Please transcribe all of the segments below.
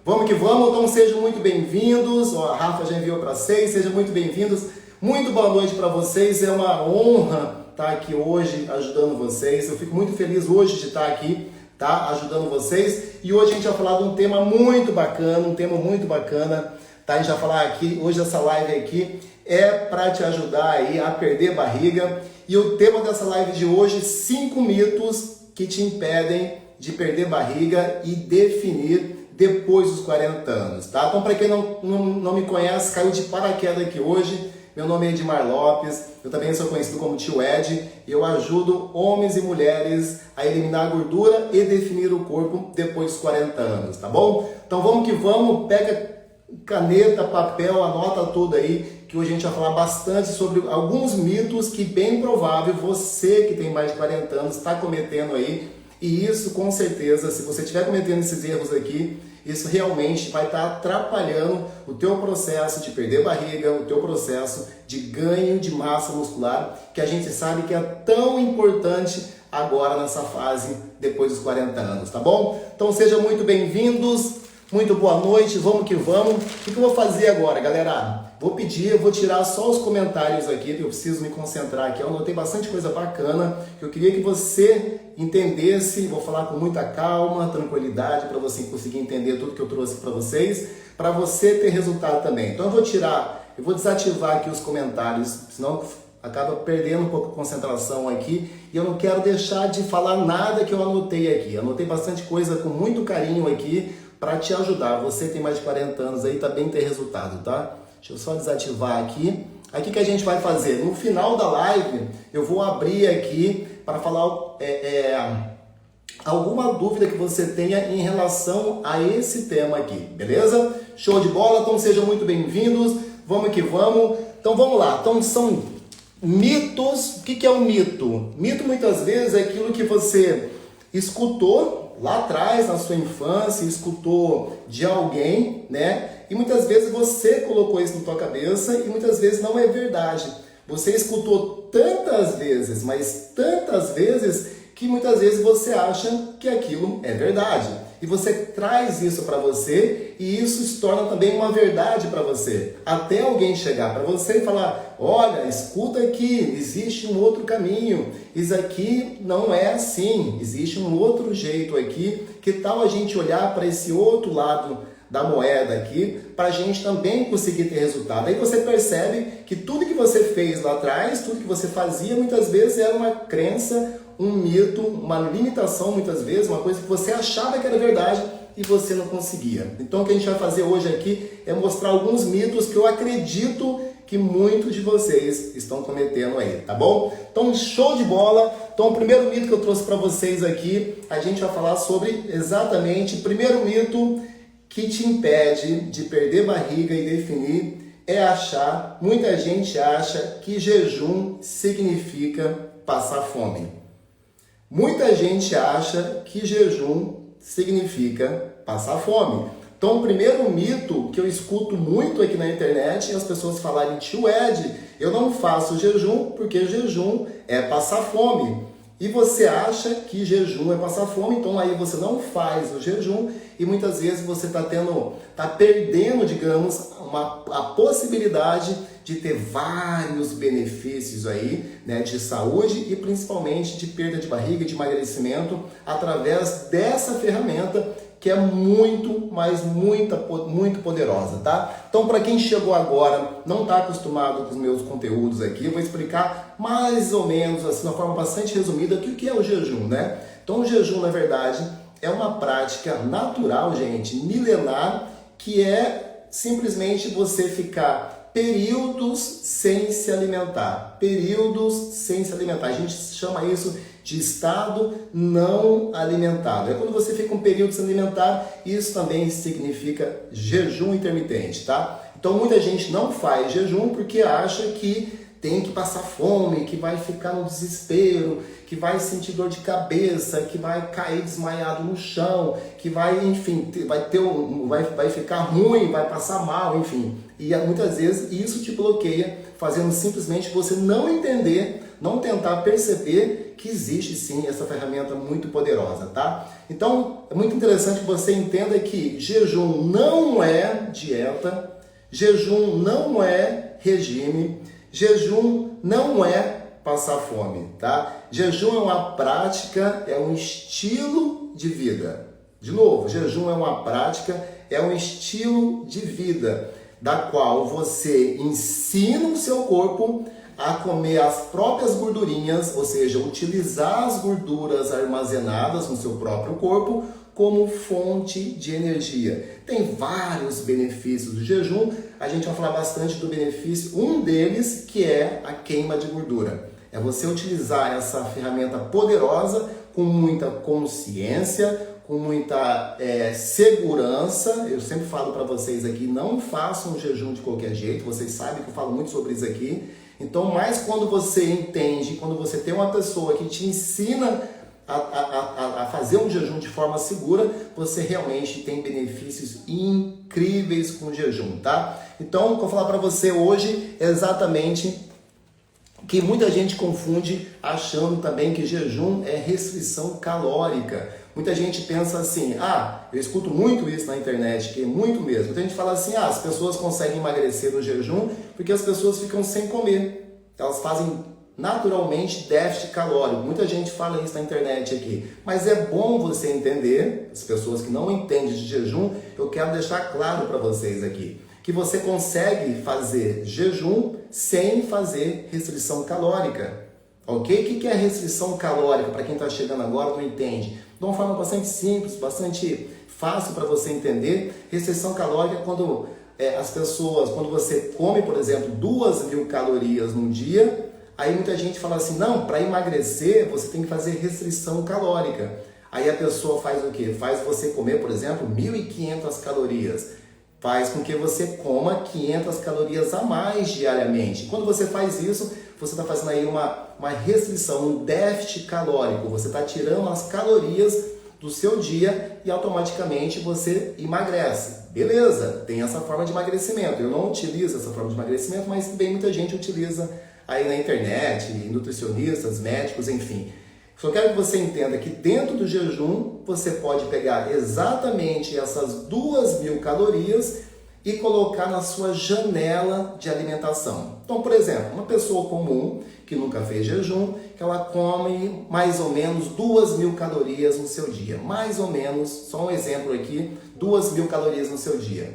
Vamos que vamos, então sejam muito bem-vindos. A Rafa já enviou para vocês, sejam muito bem-vindos. Muito boa noite para vocês, é uma honra estar aqui hoje ajudando vocês. Eu fico muito feliz hoje de estar aqui, tá? Ajudando vocês. E hoje a gente vai falar de um tema muito bacana, tá? A gente vai falar aqui, hoje essa live aqui é para te ajudar aí a perder barriga. E o tema dessa live de hoje, 5 mitos que te impedem de perder barriga e definir depois dos 40 anos, tá? Então, para quem não me conhece, caiu de paraquedas aqui hoje. Meu nome é Edmar Lopes, eu também sou conhecido como Tio Ed. Eu ajudo homens e mulheres a eliminar a gordura e definir o corpo depois dos 40 anos, tá bom? Então vamos que vamos, pega caneta, papel, anota tudo aí, que hoje a gente vai falar bastante sobre alguns mitos que bem provável você que tem mais de 40 anos está cometendo aí. E isso, com certeza, se você estiver cometendo esses erros aqui, isso realmente vai estar atrapalhando o teu processo de perder barriga, o teu processo de ganho de massa muscular, que a gente sabe que é tão importante agora nessa fase depois dos 40 anos, tá bom? Então sejam muito bem-vindos, muito boa noite, vamos que vamos. O que eu vou fazer agora, galera? Eu vou tirar só os comentários aqui, que eu preciso me concentrar aqui. Eu anotei bastante coisa bacana, que eu queria que você entendesse. Vou falar com muita calma, tranquilidade, para você conseguir entender tudo que eu trouxe para vocês, para você ter resultado também. Então eu vou desativar aqui os comentários, senão acaba perdendo um pouco a concentração aqui. E eu não quero deixar de falar nada que eu anotei aqui. Anotei bastante coisa com muito carinho aqui, para te ajudar. Você tem mais de 40 anos aí, tá bem ter resultado, tá? Deixa eu só desativar aqui. Aqui que a gente vai fazer? No final da live, eu vou abrir aqui para falar alguma dúvida que você tenha em relação a esse tema aqui, beleza? Show de bola? Então sejam muito bem-vindos. Vamos que vamos. Então vamos lá. Então são mitos. O que é um mito? Mito muitas vezes é aquilo que você escutou lá atrás, na sua infância, escutou de alguém, né? E muitas vezes você colocou isso na tua cabeça e muitas vezes não é verdade. Você escutou tantas vezes, mas tantas vezes, que muitas vezes você acha que aquilo é verdade. E você traz isso para você e isso se torna também uma verdade para você. Até alguém chegar para você e falar, olha, escuta aqui, existe um outro caminho. Isso aqui não é assim, existe um outro jeito aqui. Que tal a gente olhar para esse outro lado da moeda aqui, para a gente também conseguir ter resultado. Aí você percebe que tudo que você fez lá atrás, tudo que você fazia, muitas vezes era uma crença, um mito, uma limitação, muitas vezes, uma coisa que você achava que era verdade e você não conseguia. Então o que a gente vai fazer hoje aqui é mostrar alguns mitos que eu acredito que muitos de vocês estão cometendo aí, tá bom? Então show de bola! Então o primeiro mito que eu trouxe para vocês aqui, a gente vai falar sobre exatamente o primeiro mito que te impede de perder barriga e definir é achar, muita gente acha que jejum significa passar fome. Muita gente acha que jejum significa passar fome. Então o primeiro mito que eu escuto muito aqui na internet é as pessoas falarem, tio Ed, eu não faço jejum porque jejum é passar fome. E você acha que jejum é passar fome, então aí você não faz o jejum e muitas vezes você está perdendo, digamos, a possibilidade de ter vários benefícios aí, né, de saúde e principalmente de perda de barriga, de emagrecimento, através dessa ferramenta que é muito poderosa, tá? Então, para quem chegou agora, não está acostumado com os meus conteúdos aqui, eu vou explicar mais ou menos, assim, de uma forma bastante resumida, o que é o jejum, né? Então, o jejum, na verdade, é uma prática natural, gente, milenar, que é simplesmente você ficar períodos sem se alimentar. Períodos sem se alimentar. A gente chama isso de estado não alimentado. É quando você fica um período sem alimentar, isso também significa jejum intermitente, tá? Então muita gente não faz jejum porque acha que tem que passar fome, que vai ficar no desespero, que vai sentir dor de cabeça, que vai cair desmaiado no chão, que vai, enfim, vai ficar ruim, vai passar mal, enfim. E muitas vezes isso te bloqueia, fazendo simplesmente você não entender não tentar perceber que existe sim essa ferramenta muito poderosa, tá? Então, é muito interessante que você entenda que jejum não é dieta, jejum não é regime, jejum não é passar fome, tá? Jejum é uma prática, é um estilo de vida. De novo, jejum é uma prática, é um estilo de vida, da qual você ensina o seu corpo a comer as próprias gordurinhas, ou seja, utilizar as gorduras armazenadas no seu próprio corpo como fonte de energia. Tem vários benefícios do jejum, a gente vai falar bastante do benefício, um deles que é a queima de gordura. É você utilizar essa ferramenta poderosa com muita consciência, com muita segurança. Eu sempre falo para vocês aqui, não façam um jejum de qualquer jeito, vocês sabem que eu falo muito sobre isso aqui. Então, mais quando você entende, quando você tem uma pessoa que te ensina a fazer um jejum de forma segura, você realmente tem benefícios incríveis com o jejum, tá? Então, o que eu vou falar para você hoje é exatamente que muita gente confunde achando também que jejum é restrição calórica. Muita gente pensa assim, eu escuto muito isso na internet, que é muito mesmo. Muita gente fala assim, as pessoas conseguem emagrecer no jejum porque as pessoas ficam sem comer. Elas fazem naturalmente déficit calórico. Muita gente fala isso na internet aqui. Mas é bom você entender, as pessoas que não entendem de jejum, eu quero deixar claro para vocês aqui, que você consegue fazer jejum sem fazer restrição calórica. Ok? O que é restrição calórica? Para quem está chegando agora não entende. De uma forma bastante simples, bastante fácil para você entender. Restrição calórica é quando as pessoas, quando você come, por exemplo, 2.000 calorias num dia, aí muita gente fala assim, não, para emagrecer você tem que fazer restrição calórica. Aí a pessoa faz o quê? Faz você comer, por exemplo, 1.500 calorias. Faz com que você coma 500 calorias a mais diariamente. Quando você faz isso, você está fazendo aí uma restrição, um déficit calórico. Você está tirando as calorias do seu dia e automaticamente você emagrece. Beleza, tem essa forma de emagrecimento. Eu não utilizo essa forma de emagrecimento, mas bem muita gente utiliza aí na internet, nutricionistas, médicos, enfim. Só quero que você entenda que dentro do jejum você pode pegar exatamente essas 2.000 calorias e colocar na sua janela de alimentação. Então, por exemplo, uma pessoa comum que nunca fez jejum, que ela come mais ou menos 2.000 calorias no seu dia. Mais ou menos, só um exemplo aqui, 2.000 calorias no seu dia.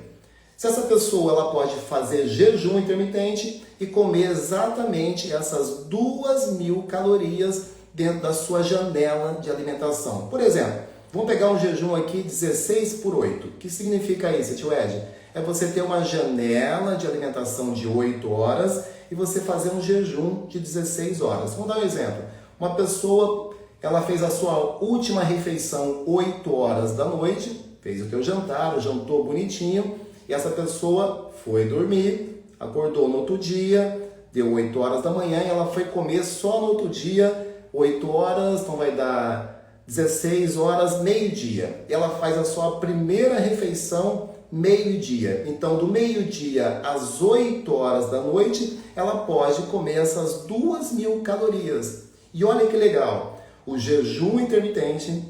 Se essa pessoa ela pode fazer jejum intermitente e comer exatamente essas 2.000 calorias dentro da sua janela de alimentação. Por exemplo, vamos pegar um jejum aqui 16/8. O que significa isso, tio Ed? É você ter uma janela de alimentação de 8 horas e você fazer um jejum de 16 horas. Vamos dar um exemplo. Uma pessoa, ela fez a sua última refeição 8 horas da noite, fez o teu jantar, jantou bonitinho, e essa pessoa foi dormir, acordou no outro dia, deu 8 horas da manhã e ela foi comer só no outro dia, 8 horas, então vai dar 16 horas, meio-dia. Ela faz a sua primeira refeição meio-dia. Então, do meio-dia às 8 horas da noite, ela pode comer essas 2.000 calorias. E olha que legal, o jejum intermitente,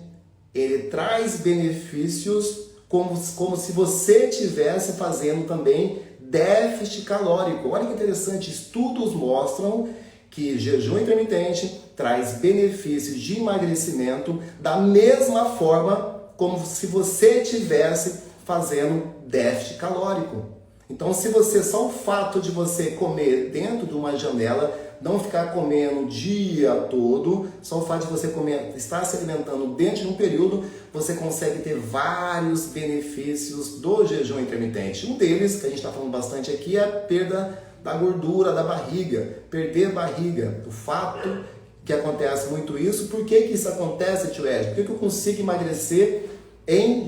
ele traz benefícios como se você estivesse fazendo também déficit calórico. Olha que interessante, estudos mostram que jejum intermitente traz benefícios de emagrecimento da mesma forma como se você estivesse fazendo déficit calórico. Então, se você, só o fato de você comer dentro de uma janela, não ficar comendo o dia todo, só o fato de você comer, estar se alimentando dentro de um período, você consegue ter vários benefícios do jejum intermitente. Um deles, que a gente está falando bastante aqui, é a perda da gordura da barriga, perder barriga. O fato que acontece muito isso, por que isso acontece, tio Ed? Por que eu consigo emagrecer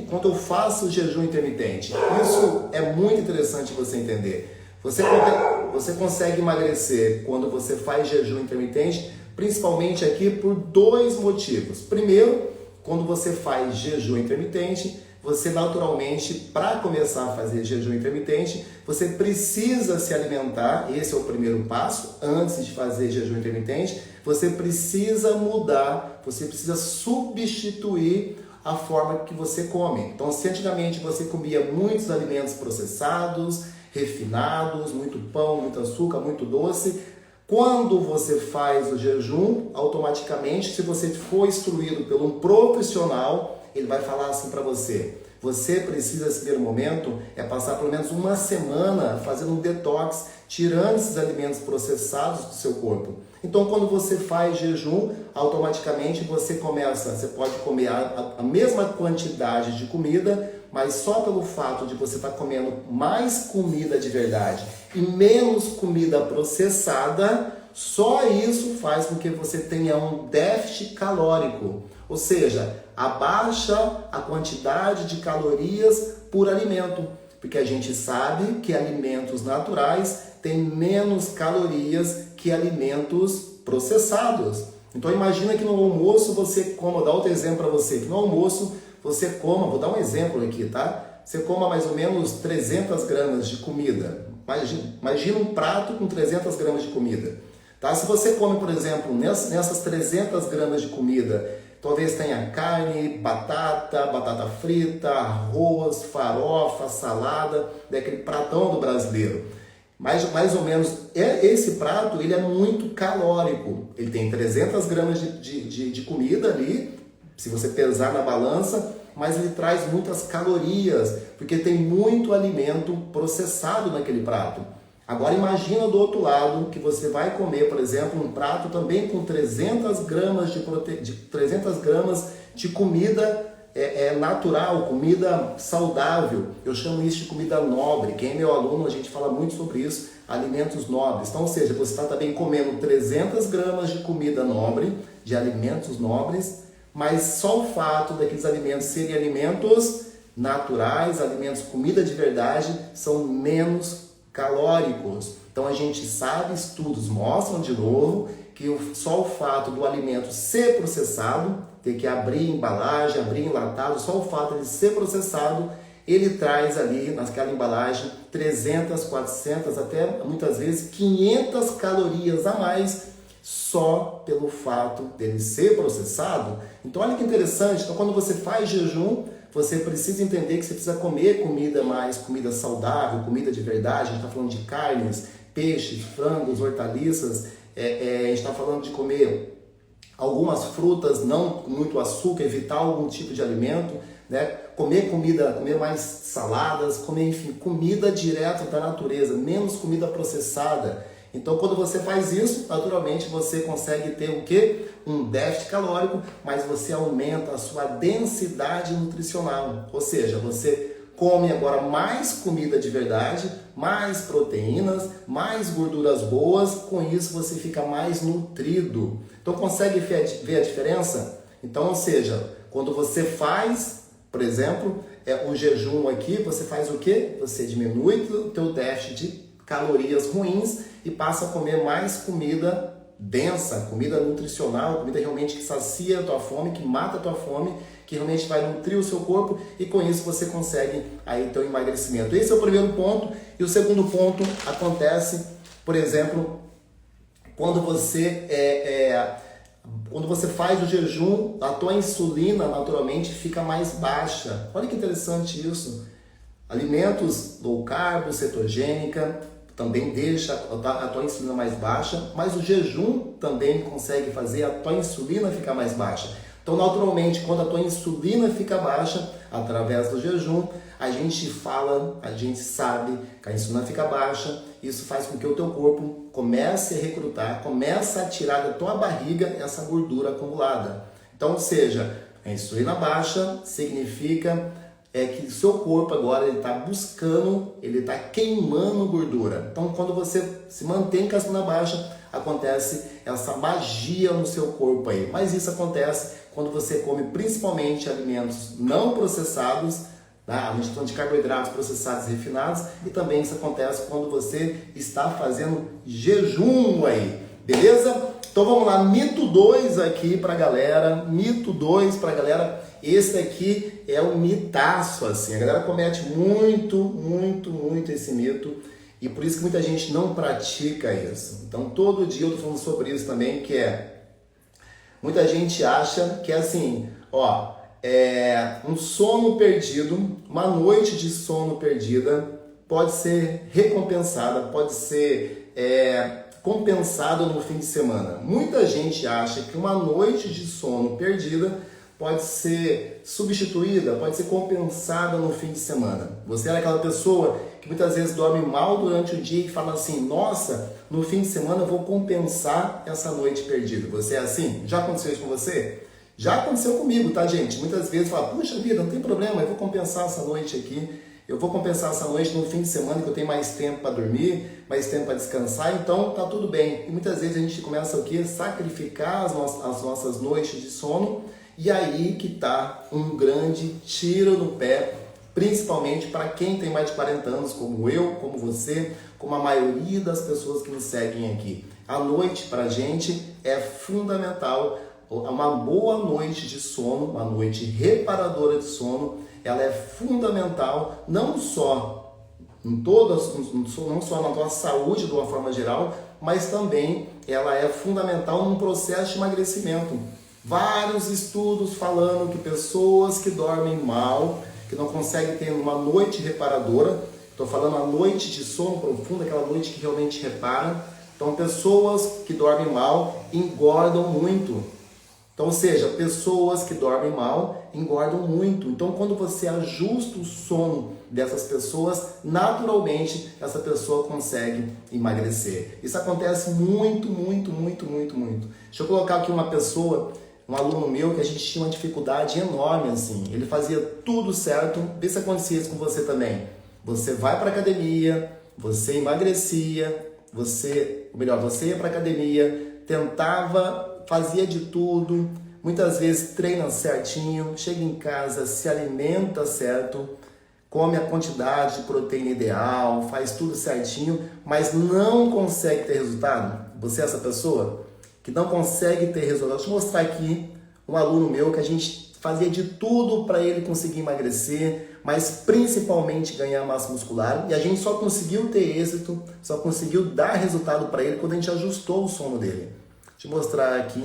quando eu faço o jejum intermitente? Isso é muito interessante você entender. Você consegue emagrecer quando você faz jejum intermitente, principalmente aqui por 2 motivos. Primeiro, quando você faz jejum intermitente, você naturalmente, para começar a fazer jejum intermitente, você precisa se alimentar, esse é o primeiro passo, antes de fazer jejum intermitente, você precisa mudar, você precisa substituir a forma que você come. Então, se antigamente você comia muitos alimentos processados, refinados, muito pão, muito açúcar, muito doce, quando você faz o jejum, automaticamente, se você for instruído por um profissional, ele vai falar assim para você: você precisa, nesse primeiro momento, passar pelo menos uma semana fazendo um detox, tirando esses alimentos processados do seu corpo. Então, quando você faz jejum, automaticamente você pode comer a mesma quantidade de comida, mas só pelo fato de você estar comendo mais comida de verdade e menos comida processada, só isso faz com que você tenha um déficit calórico. Ou seja, abaixa a quantidade de calorias por alimento, porque a gente sabe que alimentos naturais têm menos calorias que alimentos processados. Então imagina que no almoço você coma, vou dar outro exemplo para você, que no almoço você coma, vou dar um exemplo aqui, tá? Você coma mais ou menos 300 gramas de comida. Imagina um prato com 300 gramas de comida. Tá? Se você come, por exemplo, nessas 300 gramas de comida, talvez tenha carne, batata frita, arroz, farofa, salada, daquele pratão do brasileiro. Mais ou menos, esse prato ele é muito calórico. Ele tem 300 gramas de comida ali, se você pesar na balança, mas ele traz muitas calorias, porque tem muito alimento processado naquele prato. Agora imagina do outro lado que você vai comer, por exemplo, um prato também com 300 gramas de comida natural, comida saudável. Eu chamo isso de comida nobre. Quem é meu aluno, a gente fala muito sobre isso, alimentos nobres. Então, ou seja, você está também comendo 300 gramas de comida nobre, de alimentos nobres, mas só o fato daqueles alimentos serem alimentos naturais, alimentos, comida de verdade, são menos calóricos. Então a gente sabe, estudos mostram de novo que só o fato do alimento ser processado, ter que abrir embalagem, abrir enlatado, só o fato de ser processado, ele traz ali naquela embalagem 300, 400, até muitas vezes 500 calorias a mais, só pelo fato dele ser processado. Então olha que interessante, então quando você faz jejum, você precisa entender que você precisa comer comida saudável, comida de verdade. A gente está falando de carnes, peixes, frangos, hortaliças. A gente está falando de comer algumas frutas, não com muito açúcar, evitar algum tipo de alimento, né? Comer mais saladas, comer, enfim, comida direto da natureza, menos comida processada. Então, quando você faz isso, naturalmente você consegue ter o quê? Um déficit calórico, mas você aumenta a sua densidade nutricional. Ou seja, você come agora mais comida de verdade, mais proteínas, mais gorduras boas, com isso você fica mais nutrido. Então, consegue ver a diferença? Então, ou seja, quando você faz, por exemplo, o jejum aqui, você faz o quê? Você diminui o teu déficit de calorias ruins e passa a comer mais comida densa, comida nutricional, comida realmente que sacia a tua fome, que mata a tua fome, que realmente vai nutrir o seu corpo, e com isso você consegue aí ter um emagrecimento. Esse é o primeiro ponto. E o segundo ponto acontece, por exemplo, quando você faz o jejum, a tua insulina naturalmente fica mais baixa. Olha que interessante isso. Alimentos low carb, cetogênica, também deixa a tua insulina mais baixa, mas o jejum também consegue fazer a tua insulina ficar mais baixa. Então, naturalmente, quando a tua insulina fica baixa, através do jejum, a gente sabe que a insulina fica baixa, isso faz com que o teu corpo comece a recrutar, comece a tirar da tua barriga essa gordura acumulada. Então, ou seja, a insulina baixa significa que o seu corpo agora ele está buscando, ele está queimando gordura. Então, quando você se mantém com a insulina baixa, acontece essa magia no seu corpo aí. Mas isso acontece quando você come principalmente alimentos não processados, tá? A gente está falando de carboidratos processados e refinados, e também isso acontece quando você está fazendo jejum aí, beleza? Então vamos lá, mito 2 aqui pra galera, mito 2 pra galera esse daqui é um mitaço, assim. A galera comete muito esse mito e por isso que muita gente não pratica isso. Então, todo dia eu tô falando sobre isso também, que é... Muita gente acha que é assim, ó, um sono perdido, uma noite de sono perdida pode ser recompensada, pode ser compensada no fim de semana. Muita gente acha que uma noite de sono perdida pode ser substituída, pode ser compensada no fim de semana. Você é aquela pessoa que muitas vezes dorme mal durante o dia e fala assim, nossa, no fim de semana eu vou compensar essa noite perdida. Você é assim? Já aconteceu isso com você? Já aconteceu comigo, tá, gente? Muitas vezes fala, puxa vida, não tem problema, eu vou compensar essa noite aqui. Eu vou compensar essa noite no fim de semana que eu tenho mais tempo para dormir, mais tempo para descansar, então tá tudo bem. E muitas vezes a gente começa o quê? Sacrificar as nossas noites de sono, e aí que tá um grande tiro no pé, principalmente para quem tem mais de 40 anos, como eu, como você, como a maioria das pessoas que nos seguem aqui. A noite pra gente é fundamental, uma boa noite de sono, uma noite reparadora de sono, ela é fundamental não só não só na tua saúde de uma forma geral, mas também ela é fundamental num processo de emagrecimento. Vários estudos falando que pessoas que dormem mal, que não conseguem ter uma noite reparadora, estou falando a noite de sono profundo, aquela noite que realmente repara, então pessoas que dormem mal engordam muito. Então, ou seja, pessoas que dormem mal engordam muito. Então, quando você ajusta o sono dessas pessoas, naturalmente essa pessoa consegue emagrecer. Isso acontece muito. Deixa eu colocar aqui uma pessoa, um aluno meu, que a gente tinha uma dificuldade enorme, assim. Ele fazia tudo certo. Vê se acontecia isso com você também. Você vai para academia, você emagrecia, você ia para academia, fazia de tudo, muitas vezes treina certinho, chega em casa, se alimenta certo, come a quantidade de proteína ideal, faz tudo certinho, mas não consegue ter resultado. Você é essa pessoa que não consegue ter resultado? Deixa eu mostrar aqui um aluno meu que a gente fazia de tudo para ele conseguir emagrecer, mas principalmente ganhar massa muscular, e a gente só conseguiu ter êxito, só conseguiu dar resultado para ele quando a gente ajustou o sono dele. Deixa eu mostrar aqui.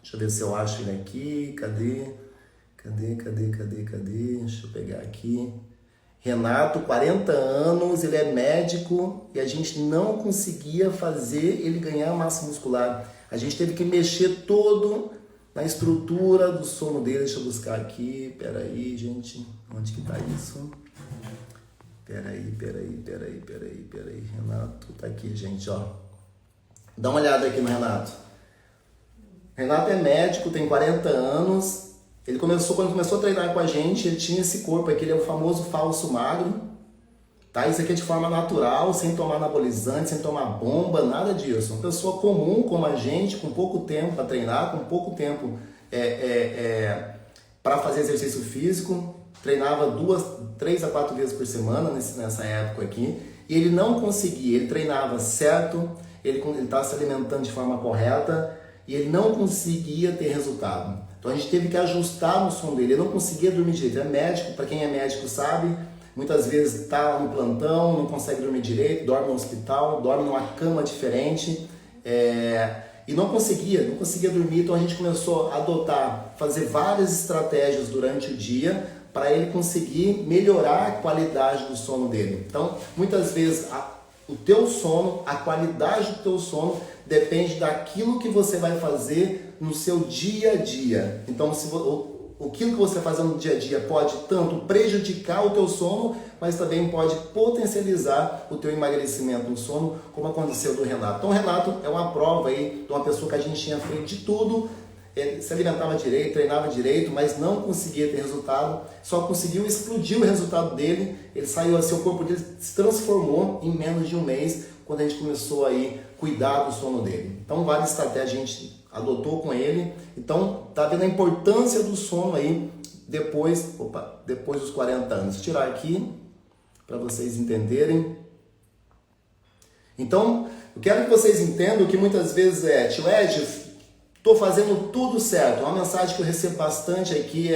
Deixa eu ver se eu acho ele aqui. Cadê? Deixa eu pegar aqui. Renato, 40 anos, ele é médico e a gente não conseguia fazer ele ganhar massa muscular. A gente teve que mexer todo na estrutura do sono dele. Deixa eu buscar aqui. Peraí, gente. Onde que tá isso? Peraí. Renato, tá aqui, gente, ó. Dá uma olhada aqui no Renato. Renato é médico, tem 40 anos. Quando começou a treinar com a gente, ele tinha esse corpo aqui, ele é o famoso falso magro. Tá? Isso aqui é de forma natural, sem tomar anabolizante, sem tomar bomba, nada disso. Uma pessoa comum como a gente, com pouco tempo para treinar, com pouco tempo para fazer exercício físico. Treinava 3 a 4 vezes por semana nessa época aqui. E ele não conseguia, ele treinava certo, ele estava se alimentando de forma correta e ele não conseguia ter resultado. Então a gente teve que ajustar no sono dele, ele não conseguia dormir direito. É médico, para quem é médico sabe, muitas vezes está no plantão, não consegue dormir direito, dorme no hospital, dorme numa cama diferente e não conseguia dormir. Então a gente começou a fazer várias estratégias durante o dia para ele conseguir melhorar a qualidade do sono dele. Então muitas vezes o teu sono, a qualidade do teu sono depende daquilo que você vai fazer no seu dia a dia. Então, aquilo que você faz no dia a dia pode tanto prejudicar o teu sono, mas também pode potencializar o teu emagrecimento no sono, como aconteceu do Renato. Então, o Renato é uma prova aí de uma pessoa que a gente tinha feito de tudo, ele se alimentava direito, treinava direito, mas não conseguia ter resultado, só conseguiu explodir o resultado dele, ele saiu assim, o corpo dele se transformou em menos de um mês, quando a gente começou aí a cuidar do sono dele. Então, várias estratégias a gente adotou com ele. Então, tá vendo a importância do sono aí depois dos 40 anos. Vou tirar aqui para vocês entenderem. Então, eu quero que vocês entendam que muitas vezes tio Ed, Estou fazendo tudo certo. Uma mensagem que eu recebo bastante aqui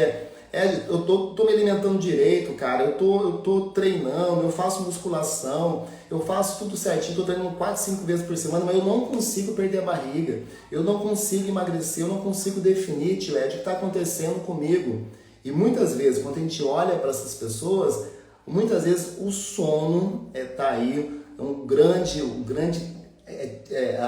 eu tô me alimentando direito, cara, eu tô treinando, eu faço musculação, eu faço tudo certinho, tô treinando 4, 5 vezes por semana, mas eu não consigo perder a barriga, eu não consigo emagrecer, eu não consigo definir, tio Ed, o que está acontecendo comigo. E muitas vezes, quando a gente olha para essas pessoas, muitas vezes o sono tá aí,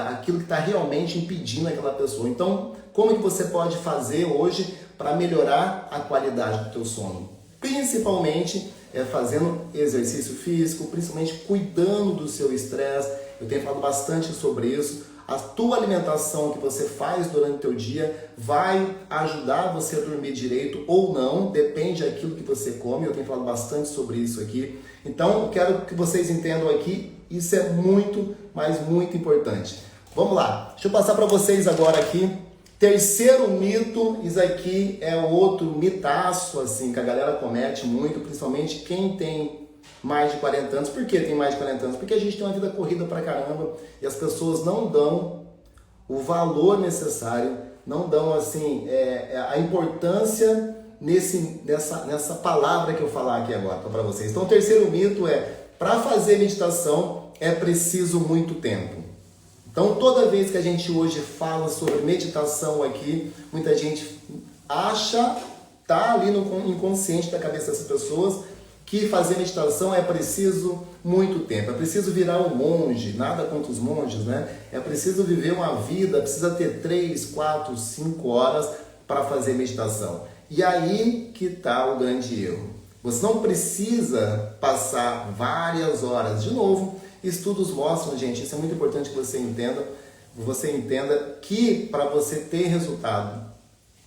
aquilo que está realmente impedindo aquela pessoa. Então, como que você pode fazer hoje para melhorar a qualidade do teu sono? Principalmente fazendo exercício físico, principalmente cuidando do seu estresse. Eu tenho falado bastante sobre isso. A tua alimentação que você faz durante o teu dia vai ajudar você a dormir direito ou não, depende daquilo que você come. Eu tenho falado bastante sobre isso aqui. Então, eu quero que vocês entendam aqui, isso é muito, mas muito importante. Vamos lá, deixa eu passar para vocês agora aqui. Terceiro mito, isso aqui é outro mitaço, assim, que a galera comete muito, principalmente quem tem mais de 40 anos. Por que tem mais de 40 anos? Porque a gente tem uma vida corrida pra caramba e as pessoas não dão o valor necessário, não dão, assim, a importância nessa palavra que eu falar aqui agora para vocês. Então, o terceiro mito para fazer meditação é preciso muito tempo. Então, toda vez que a gente hoje fala sobre meditação aqui, muita gente acha, tá ali no inconsciente da cabeça dessas pessoas, que fazer meditação é preciso muito tempo, é preciso virar um monge, nada contra os monges, né? É preciso viver uma vida, precisa ter 3, 4, 5 horas para fazer meditação. E aí que está o grande erro. Você não precisa passar várias horas. De novo, estudos mostram, gente, isso é muito importante que você entenda que para você ter resultado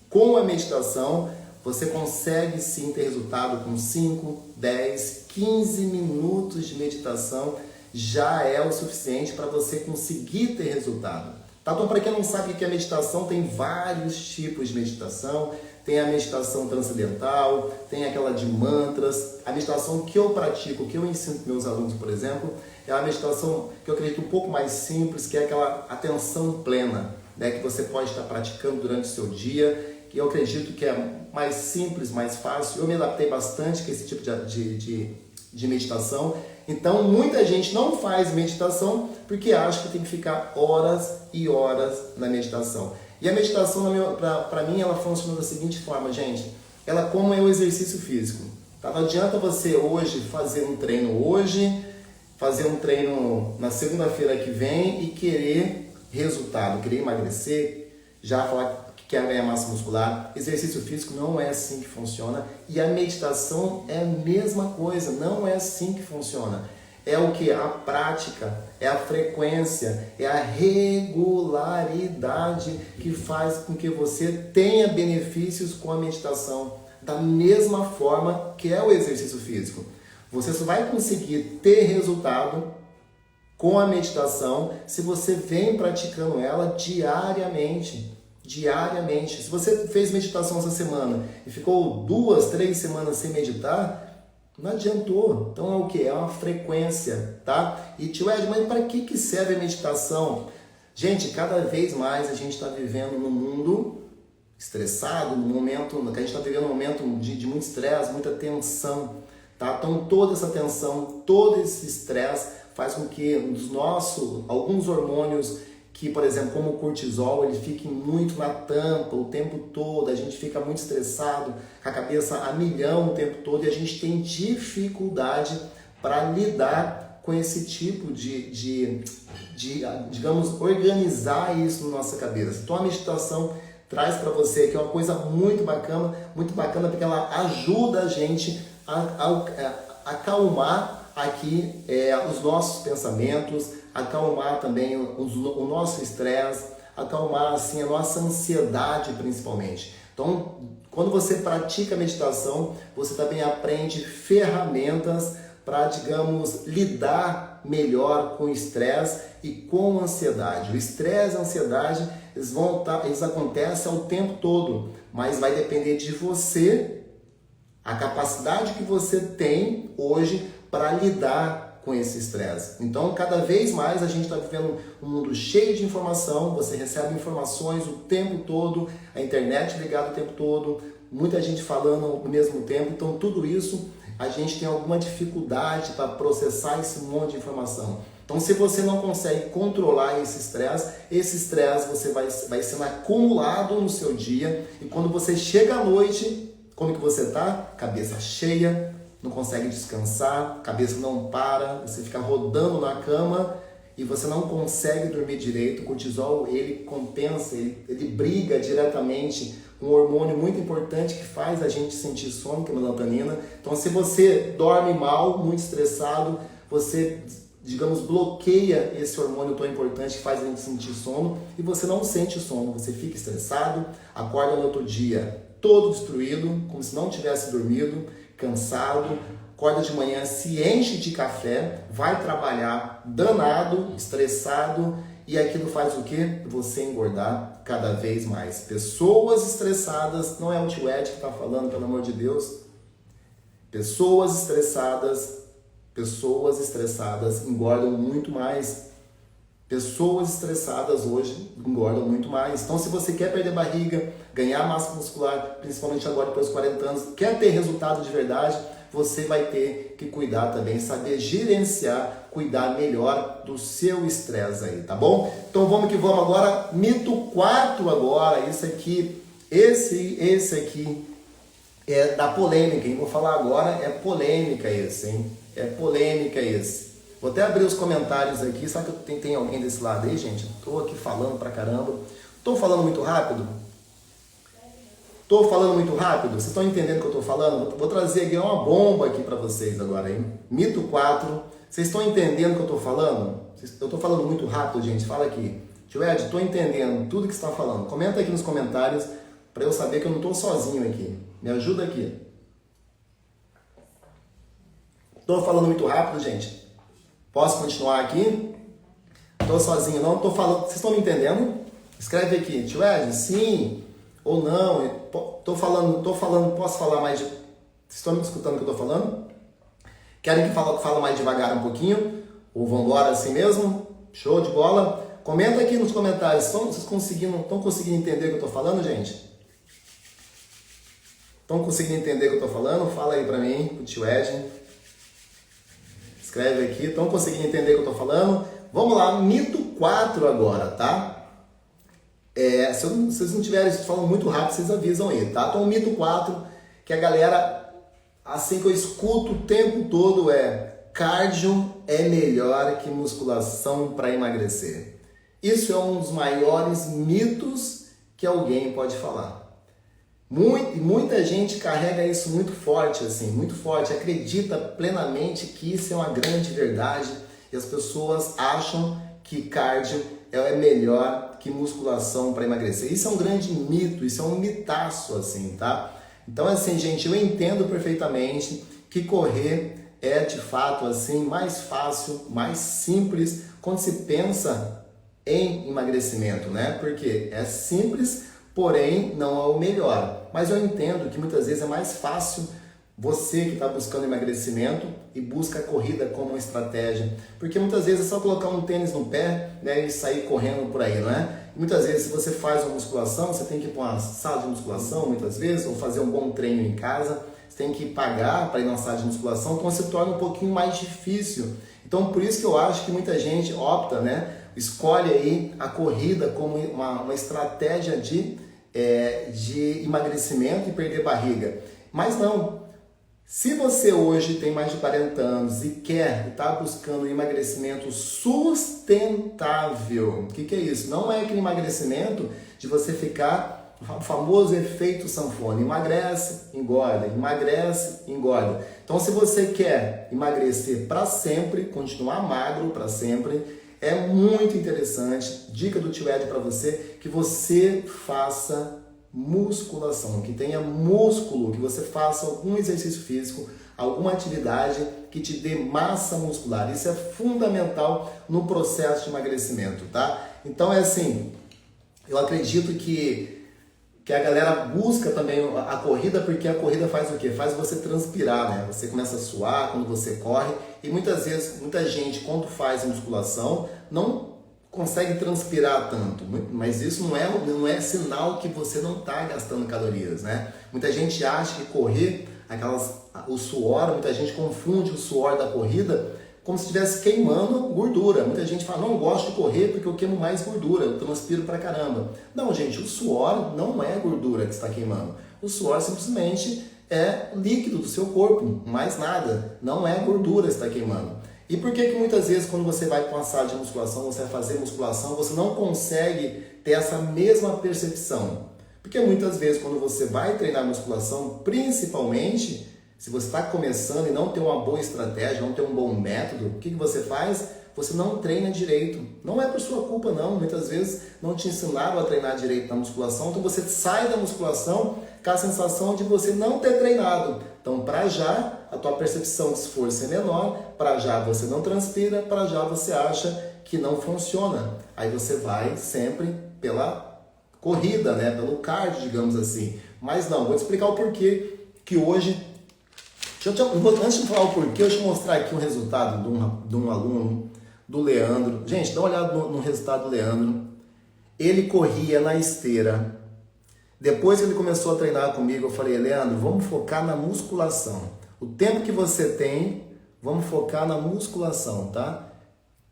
com a meditação, você consegue sim ter resultado com 5, 10, 15 minutos de meditação, já é o suficiente para você conseguir ter resultado. Tá? Então, para quem não sabe o que é meditação, tem vários tipos de meditação. Tem a meditação transcendental, tem aquela de mantras. A meditação que eu pratico, que eu ensino para meus alunos, por exemplo, é a meditação que eu acredito um pouco mais simples, que é aquela atenção plena, né, que você pode estar praticando durante o seu dia, que eu acredito que é mais simples, mais fácil. Eu me adaptei bastante com esse tipo de meditação. Então, muita gente não faz meditação porque acha que tem que ficar horas e horas na meditação. E a meditação, para mim, ela funciona da seguinte forma, gente. Ela como é o exercício físico. Tá? Não adianta você hoje fazer um treino fazer um treino na segunda-feira que vem e querer resultado, querer emagrecer, já falar que quer ganhar massa muscular. Exercício físico não é assim que funciona. E a meditação é a mesma coisa, não é assim que funciona. É o que? A prática, é a frequência, é a regularidade que faz com que você tenha benefícios com a meditação. Da mesma forma que é o exercício físico. Você só vai conseguir ter resultado com a meditação se você vem praticando ela diariamente. Diariamente. Se você fez meditação essa semana e ficou 2, 3 semanas sem meditar, não adiantou. Então é o que? É uma frequência, tá? E tio Ed, mas para que serve a meditação? Gente, cada vez mais a gente está vivendo num mundo estressado, num momento que a gente está vivendo um momento de muito estresse, muita tensão, tá? Então toda essa tensão, todo esse estresse faz com que alguns hormônios que, por exemplo, como o cortisol, ele fique muito na tampa o tempo todo, a gente fica muito estressado, com a cabeça a milhão o tempo todo, e a gente tem dificuldade para lidar com esse tipo digamos, organizar isso na nossa cabeça. Então a meditação traz para você que é uma coisa muito bacana porque ela ajuda a gente a acalmar aqui os nossos pensamentos, acalmar também o nosso estresse, acalmar assim a nossa ansiedade principalmente. Então, quando você pratica a meditação, você também aprende ferramentas para, digamos, lidar melhor com o estresse e com a ansiedade. O estresse e a ansiedade, eles acontecem ao tempo todo, mas vai depender de você, a capacidade que você tem hoje para lidar com esse estresse. Então, cada vez mais a gente está vivendo um mundo cheio de informação, você recebe informações o tempo todo, a internet ligada o tempo todo, muita gente falando ao mesmo tempo, então tudo isso a gente tem alguma dificuldade para processar esse monte de informação. Então, se você não consegue controlar esse estresse você vai sendo acumulado no seu dia, e quando você chega à noite, como que você tá? Cabeça cheia, não consegue descansar, cabeça não para, você fica rodando na cama e você não consegue dormir direito. O cortisol, ele compensa, ele briga diretamente com um hormônio muito importante que faz a gente sentir sono, que é a melatonina. Então, se você dorme mal, muito estressado, você, digamos, bloqueia esse hormônio tão importante que faz a gente sentir sono e você não sente sono, você fica estressado, acorda no outro dia todo destruído, como se não tivesse dormido, cansado, acorda de manhã, se enche de café, vai trabalhar danado, estressado, e aquilo faz o quê? Você engordar cada vez mais. Pessoas estressadas, não é o tio Ed que está falando, pelo amor de Deus. Pessoas estressadas engordam muito mais. Pessoas estressadas hoje engordam muito mais. Então, se você quer perder barriga, ganhar massa muscular, principalmente agora depois dos 40 anos, quer ter resultado de verdade, você vai ter que cuidar também, saber gerenciar, cuidar melhor do seu estresse aí, tá bom? Então, vamos que vamos agora. Mito 4 agora, esse aqui é da polêmica, hein? Vou falar agora, é polêmica esse, hein? É polêmica esse. Vou até abrir os comentários aqui. Será que tem alguém desse lado aí, gente? Tô aqui falando pra caramba. Tô falando muito rápido? Tô falando muito rápido? Vocês estão entendendo o que eu tô falando? Vou trazer aqui uma bomba aqui pra vocês agora, hein? Mito 4. Vocês estão entendendo o que eu tô falando? Eu tô falando muito rápido, gente. Fala aqui. Tio Ed, tô entendendo tudo que você tá falando. Comenta aqui nos comentários pra eu saber que eu não tô sozinho aqui. Me ajuda aqui. Tô falando muito rápido, gente? Posso continuar aqui? Tô sozinho, não? Tô falando. Vocês estão me entendendo? Escreve aqui, tio Ed, sim ou não. Tô falando. Posso falar mais de... Vocês estão me escutando o que eu tô falando? Querem que fale mais devagar um pouquinho? Ou vão embora assim mesmo? Show de bola? Comenta aqui nos comentários. Estão conseguindo entender o que eu tô falando, gente? Estão conseguindo entender o que eu tô falando? Fala aí pra mim, o tio Ed. Escreve aqui, estão conseguindo entender o que eu estou falando? Vamos lá, mito 4 agora, tá? Se vocês não tiverem falando muito rápido, vocês avisam aí, tá? Então, o mito 4, que a galera, assim que eu escuto o tempo todo, cardio é melhor que musculação para emagrecer. Isso é um dos maiores mitos que alguém pode falar. Muita gente carrega isso muito forte, assim, muito forte, acredita plenamente que isso é uma grande verdade e as pessoas acham que cardio é melhor que musculação para emagrecer. Isso é um grande mito, isso é um mitaço, assim, tá? Então, assim, gente, eu entendo perfeitamente que correr é, de fato, assim, mais fácil, mais simples quando se pensa em emagrecimento, né? Porque é simples, porém não é o melhor. Mas eu entendo que muitas vezes é mais fácil você que está buscando emagrecimento e busca a corrida como uma estratégia. Porque muitas vezes é só colocar um tênis no pé, né, e sair correndo por aí, não é? E muitas vezes se você faz uma musculação, você tem que ir para uma sala de musculação muitas vezes, ou fazer um bom treino em casa, você tem que pagar para ir na sala de musculação, então se torna um pouquinho mais difícil. Então por isso que eu acho que muita gente opta, né, escolhe aí a corrida como uma estratégia de emagrecimento e perder barriga. Mas não. Se você hoje tem mais de 40 anos e está buscando um emagrecimento sustentável, o que é isso? Não é aquele emagrecimento de você ficar o famoso efeito sanfona. Emagrece, engorda, emagrece, engorda. Então, se você quer emagrecer para sempre, continuar magro para sempre, é muito interessante, dica do tio Ed para você, que você faça musculação, que tenha músculo, que você faça algum exercício físico, alguma atividade que te dê massa muscular. Isso é fundamental no processo de emagrecimento, tá? Então é assim, eu acredito que que a galera busca também a corrida, porque a corrida faz o quê? Faz você transpirar, né? Você começa a suar quando você corre, e muitas vezes, muita gente quando faz musculação não consegue transpirar tanto, mas isso não é sinal que você não está gastando calorias, né? Muita gente acha que correr, o suor, muita gente confunde o suor da corrida como se estivesse queimando gordura. Muita gente fala, não gosto de correr porque eu queimo mais gordura, eu transpiro pra caramba. Não, gente, o suor não é gordura que está queimando. O suor simplesmente é líquido do seu corpo, mais nada. Não é gordura que está queimando. E por que muitas vezes quando você vai para uma sala de musculação, você vai fazer musculação, você não consegue ter essa mesma percepção? Porque muitas vezes quando você vai treinar musculação, principalmente se você está começando e não tem uma boa estratégia, não tem um bom método, o que você faz? Você não treina direito. Não é por sua culpa não, muitas vezes não te ensinaram a treinar direito na musculação, então você sai da musculação com a sensação de você não ter treinado. Então, para já, a tua percepção de esforço é menor, para já você não transpira, para já você acha que não funciona. Aí você vai sempre pela corrida, né? Pelo cardio, digamos assim. Mas não, vou te explicar o porquê que hoje... Antes de falar o porquê, deixa eu mostrar aqui um resultado de um aluno, do Leandro. Gente, dá uma olhada no resultado do Leandro. Ele corria na esteira. Depois que ele começou a treinar comigo, eu falei, Leandro, vamos focar na musculação. O tempo que você tem, vamos focar na musculação, tá?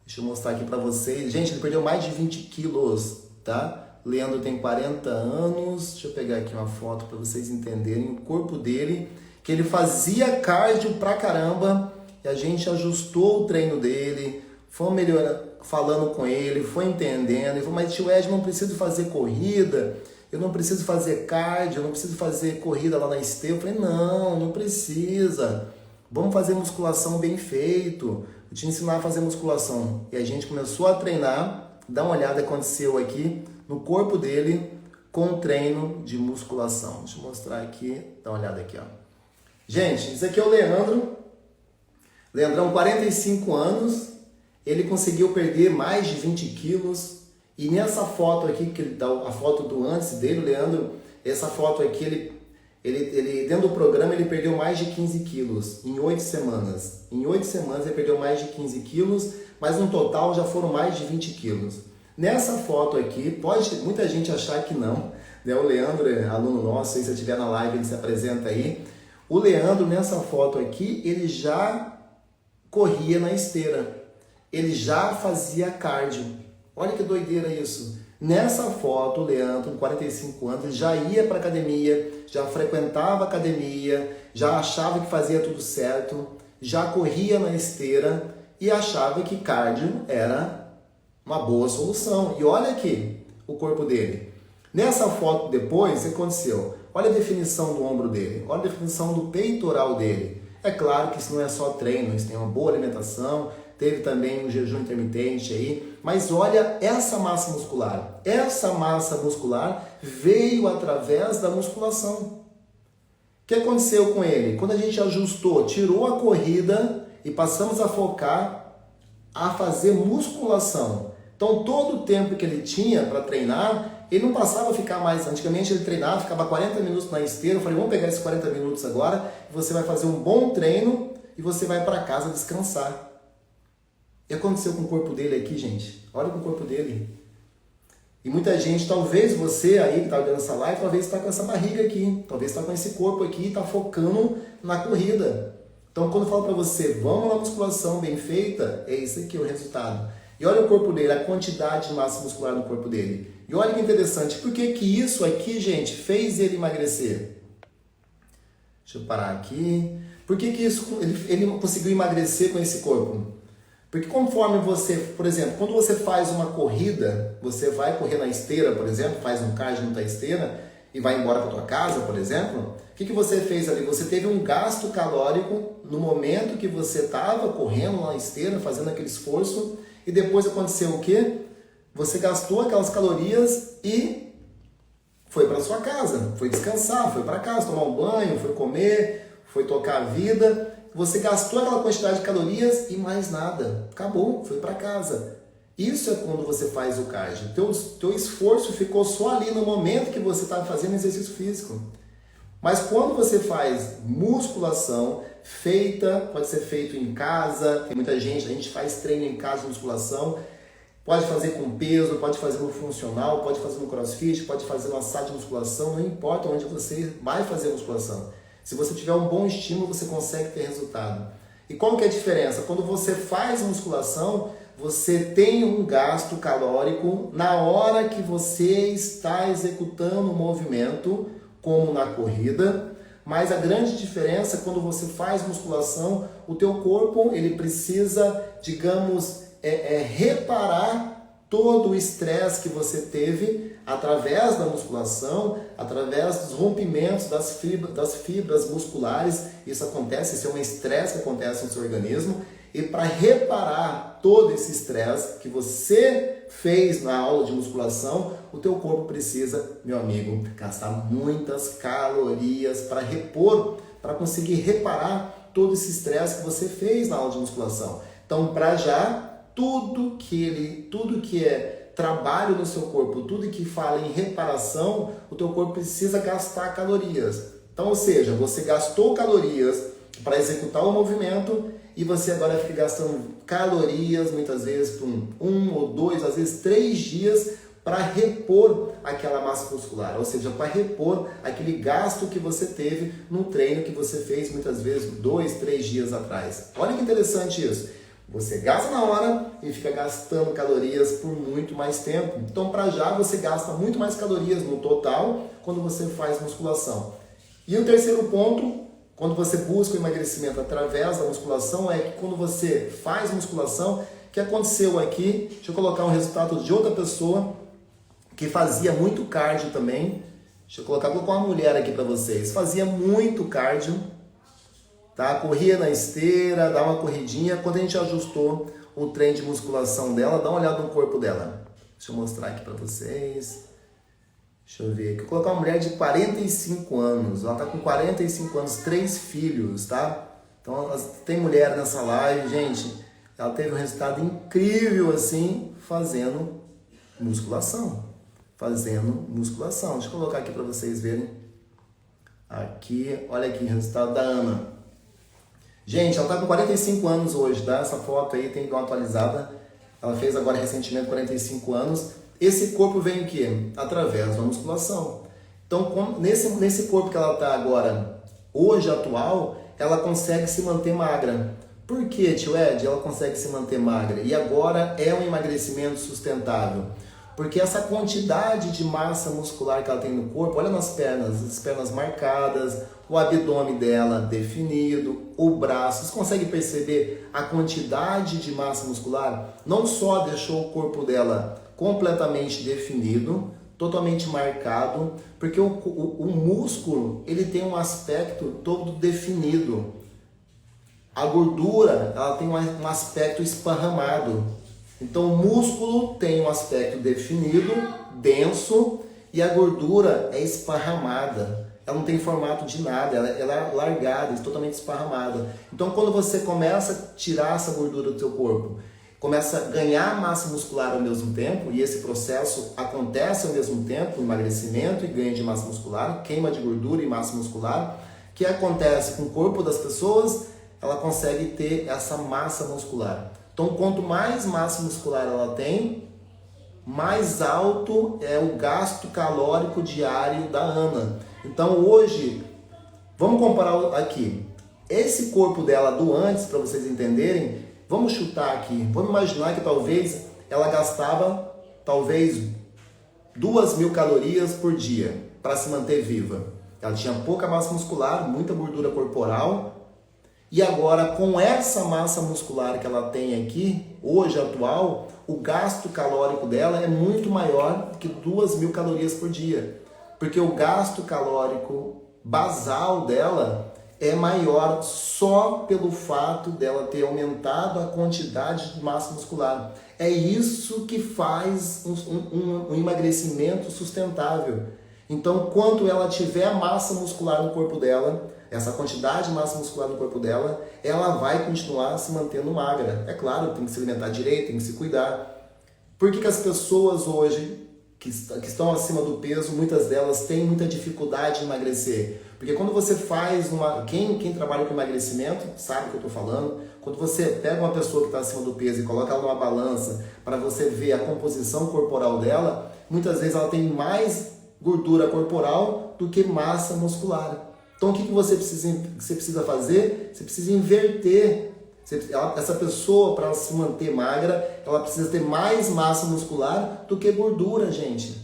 Deixa eu mostrar aqui pra vocês. Gente, ele perdeu mais de 20 quilos, tá? Leandro tem 40 anos. Deixa eu pegar aqui uma foto para vocês entenderem o corpo dele, que ele fazia cardio pra caramba, e a gente ajustou o treino dele, foi melhorando, falando com ele, foi entendendo, ele falou, mas tio Ed, não preciso fazer corrida, eu não preciso fazer cardio, eu não preciso fazer corrida lá na esteira. Eu falei, não precisa, vamos fazer musculação bem feito, vou te ensinar a fazer musculação. E a gente começou a treinar, dá uma olhada o que aconteceu aqui no corpo dele com o treino de musculação. Deixa eu mostrar aqui, dá uma olhada aqui, ó. Gente, isso aqui é o Leandro. Leandrão, 45 anos, ele conseguiu perder mais de 20 quilos. E nessa foto aqui, que ele dá a foto do antes dele, o Leandro, essa foto aqui, ele dentro do programa, ele perdeu mais de 15 quilos em 8 semanas. Em 8 semanas ele perdeu mais de 15 quilos, mas no total já foram mais de 20 quilos. Nessa foto aqui, pode muita gente achar que não, né? O Leandro é aluno nosso, se você estiver na live, ele se apresenta aí. O Leandro, nessa foto aqui, ele já corria na esteira. Ele já fazia cardio. Olha que doideira isso. Nessa foto, o Leandro, com 45 anos, ele já ia para academia, já frequentava a academia, já achava que fazia tudo certo, já corria na esteira e achava que cardio era uma boa solução. E olha aqui o corpo dele. Nessa foto depois, o que aconteceu? Olha a definição do ombro dele, olha a definição do peitoral dele. É claro que isso não é só treino, isso tem uma boa alimentação, teve também um jejum intermitente aí, mas olha essa massa muscular. Essa massa muscular veio através da musculação. O que aconteceu com ele? Quando a gente ajustou, tirou a corrida e passamos a focar a fazer musculação. Então todo o tempo que ele tinha para treinar, ele não passava a ficar mais, antigamente ele treinava, ficava 40 minutos na esteira, eu falei, vamos pegar esses 40 minutos agora, você vai fazer um bom treino e você vai para casa descansar. E aconteceu com o corpo dele aqui, gente, olha com o corpo dele. E muita gente, talvez você aí que está olhando essa live, talvez está com essa barriga aqui, talvez está com esse corpo aqui e está focando na corrida. Então quando eu falo para você, vamos na musculação bem feita, é isso aqui o resultado. E olha o corpo dele, a quantidade de massa muscular no corpo dele. E olha que interessante, por que que isso aqui, gente, fez ele emagrecer? Deixa eu parar aqui. Por que que isso, ele conseguiu emagrecer com esse corpo? Porque conforme você, por exemplo, quando você faz uma corrida, você vai correr na esteira, por exemplo, faz um cardio na esteira e vai embora para tua casa, por exemplo, o que que você fez ali? Você teve um gasto calórico no momento que você estava correndo na esteira, fazendo aquele esforço, e depois aconteceu o quê? Você gastou aquelas calorias e foi para sua casa, foi descansar, foi para casa, tomar um banho, foi comer, foi tocar a vida. Você gastou aquela quantidade de calorias e mais nada. Acabou, foi para casa. Isso é quando você faz o cardio. Teu esforço ficou só ali no momento que você está fazendo exercício físico. Mas quando você faz musculação, pode ser feito em casa, tem muita gente, a gente faz treino em casa de musculação, pode fazer com peso, pode fazer no funcional, pode fazer no crossfit, pode fazer na sala de musculação, não importa onde você vai fazer musculação. Se você tiver um bom estímulo, você consegue ter resultado. E qual que é a diferença? Quando você faz musculação, você tem um gasto calórico na hora que você está executando o movimento, como na corrida, mas a grande diferença é quando você faz musculação, o teu corpo ele precisa, digamos, reparar todo o estresse que você teve através da musculação, através dos rompimentos das fibras musculares. Isso acontece, isso é um estresse que acontece no seu organismo. E para reparar todo esse estresse que você fez na aula de musculação, o teu corpo precisa, meu amigo, gastar muitas calorias para repor, para conseguir reparar todo esse estresse que você fez na aula de musculação. Então, para já, tudo que é trabalho no seu corpo, tudo que fala em reparação, o teu corpo precisa gastar calorias. Então, ou seja, você gastou calorias para executar o movimento e você agora fica gastando calorias, muitas vezes, por um ou dois, às vezes 3 dias para repor aquela massa muscular, ou seja, para repor aquele gasto que você teve no treino que você fez muitas vezes 2, 3 dias atrás. Olha que interessante isso. Você gasta na hora e fica gastando calorias por muito mais tempo. Então, para já, você gasta muito mais calorias no total quando você faz musculação. E o terceiro ponto, quando você busca o emagrecimento através da musculação, é que quando você faz musculação, o que aconteceu aqui, deixa eu colocar um resultado de outra pessoa que fazia muito cardio também. Deixa eu colocar uma mulher aqui para vocês. Fazia muito cardio, tá? Corria na esteira, dava uma corridinha. Quando a gente ajustou o treino de musculação dela, dá uma olhada no corpo dela. Deixa eu mostrar aqui para vocês. Deixa eu ver aqui. Eu vou colocar uma mulher de 45 anos. Ela tá com 45 anos, 3 filhos, tá? Então, tem mulher nessa live, gente. Ela teve um resultado incrível, assim, fazendo musculação. Deixa eu colocar aqui para vocês verem. Aqui, olha aqui o resultado da Ana. Gente, ela tá com 45 anos hoje, tá? Essa foto aí tem que dar uma atualizada. Ela fez agora recentemente 45 anos. Esse corpo vem o quê? Através da musculação. Então, nesse corpo que ela está agora, hoje atual, ela consegue se manter magra. Por que, tio Ed, ela consegue se manter magra? E agora é um emagrecimento sustentável. Porque essa quantidade de massa muscular que ela tem no corpo, olha nas pernas, as pernas marcadas, o abdômen dela definido, o braço. Vocês conseguem perceber a quantidade de massa muscular? Não só deixou o corpo dela completamente definido, totalmente marcado, porque o músculo ele tem um aspecto todo definido. A gordura ela tem um aspecto esparramado. Então o músculo tem um aspecto definido, denso, e a gordura é esparramada. Ela não tem formato de nada, ela é largada, totalmente esparramada. Então quando você começa a tirar essa gordura do seu corpo, começa a ganhar massa muscular ao mesmo tempo, e esse processo acontece ao mesmo tempo, emagrecimento e ganho de massa muscular, queima de gordura e massa muscular, que acontece com o corpo das pessoas, ela consegue ter essa massa muscular. Então, quanto mais massa muscular ela tem, mais alto é o gasto calórico diário da Ana. Então, hoje, vamos comparar aqui. Esse corpo dela do antes, para vocês entenderem, vamos chutar aqui. Vamos imaginar que talvez ela gastava 2.000 calorias por dia para se manter viva. Ela tinha pouca massa muscular, muita gordura corporal. E agora, com essa massa muscular que ela tem aqui, hoje atual, o gasto calórico dela é muito maior que 2.000 calorias por dia. Porque o gasto calórico basal dela é maior só pelo fato dela ter aumentado a quantidade de massa muscular. É isso que faz um emagrecimento sustentável. Então, quanto ela tiver massa muscular no corpo dela, essa quantidade de massa muscular no corpo dela, ela vai continuar se mantendo magra. É claro, tem que se alimentar direito, tem que se cuidar. Por que as pessoas hoje que estão acima do peso, muitas delas têm muita dificuldade em emagrecer? Porque quando você faz quem trabalha com emagrecimento sabe o que eu estou falando. Quando você pega uma pessoa que está acima do peso e coloca ela numa balança para você ver a composição corporal dela, muitas vezes ela tem mais gordura corporal do que massa muscular. Então o que você precisa fazer? Você precisa inverter. Essa pessoa, para se manter magra, ela precisa ter mais massa muscular do que gordura, gente.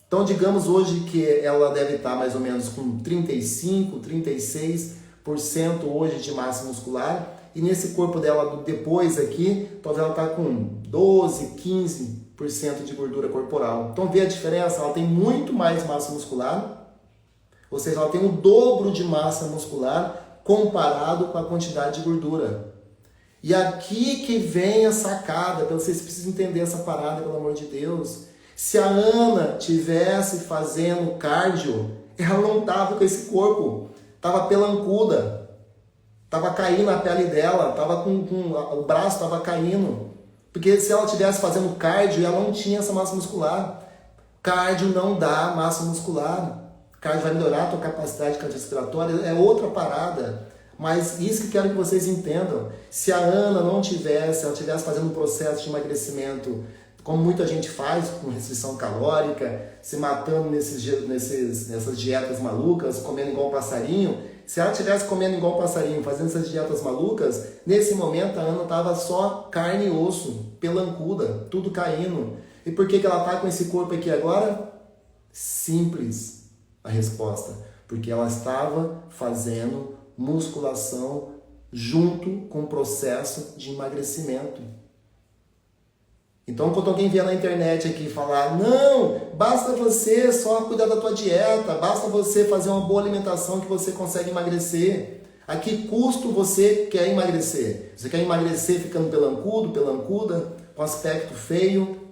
Então, digamos hoje que ela deve estar mais ou menos com 35, 36% hoje de massa muscular, e nesse corpo dela depois aqui, talvez ela está com 12, 15% de gordura corporal. Então, vê a diferença? Ela tem muito mais massa muscular, ou seja, ela tem o dobro de massa muscular comparado com a quantidade de gordura. E aqui que vem a sacada, vocês precisam entender essa parada, pelo amor de Deus. Se a Ana tivesse fazendo cardio, ela não estava com esse corpo, estava pelancuda, estava caindo a pele dela, o braço estava caindo. Porque se ela tivesse fazendo cardio, ela não tinha essa massa muscular. Cardio não dá massa muscular. Cardio vai melhorar a tua capacidade cardiorrespiratória, é outra parada. Mas isso que quero que vocês entendam. Se a Ana ela tivesse fazendo um processo de emagrecimento, como muita gente faz, com restrição calórica, se matando nessas dietas malucas, comendo igual um passarinho, se ela estivesse comendo igual um passarinho, fazendo essas dietas malucas, nesse momento a Ana estava só carne e osso, pelancuda, tudo caindo. E por que ela está com esse corpo aqui agora? Simples a resposta, porque ela estava fazendo musculação junto com o processo de emagrecimento. Então, quando alguém vier na internet aqui falar, não, basta você só cuidar da tua dieta, basta você fazer uma boa alimentação que você consegue emagrecer. A que custo você quer emagrecer? Você quer emagrecer ficando pelancudo, pelancuda, com aspecto feio?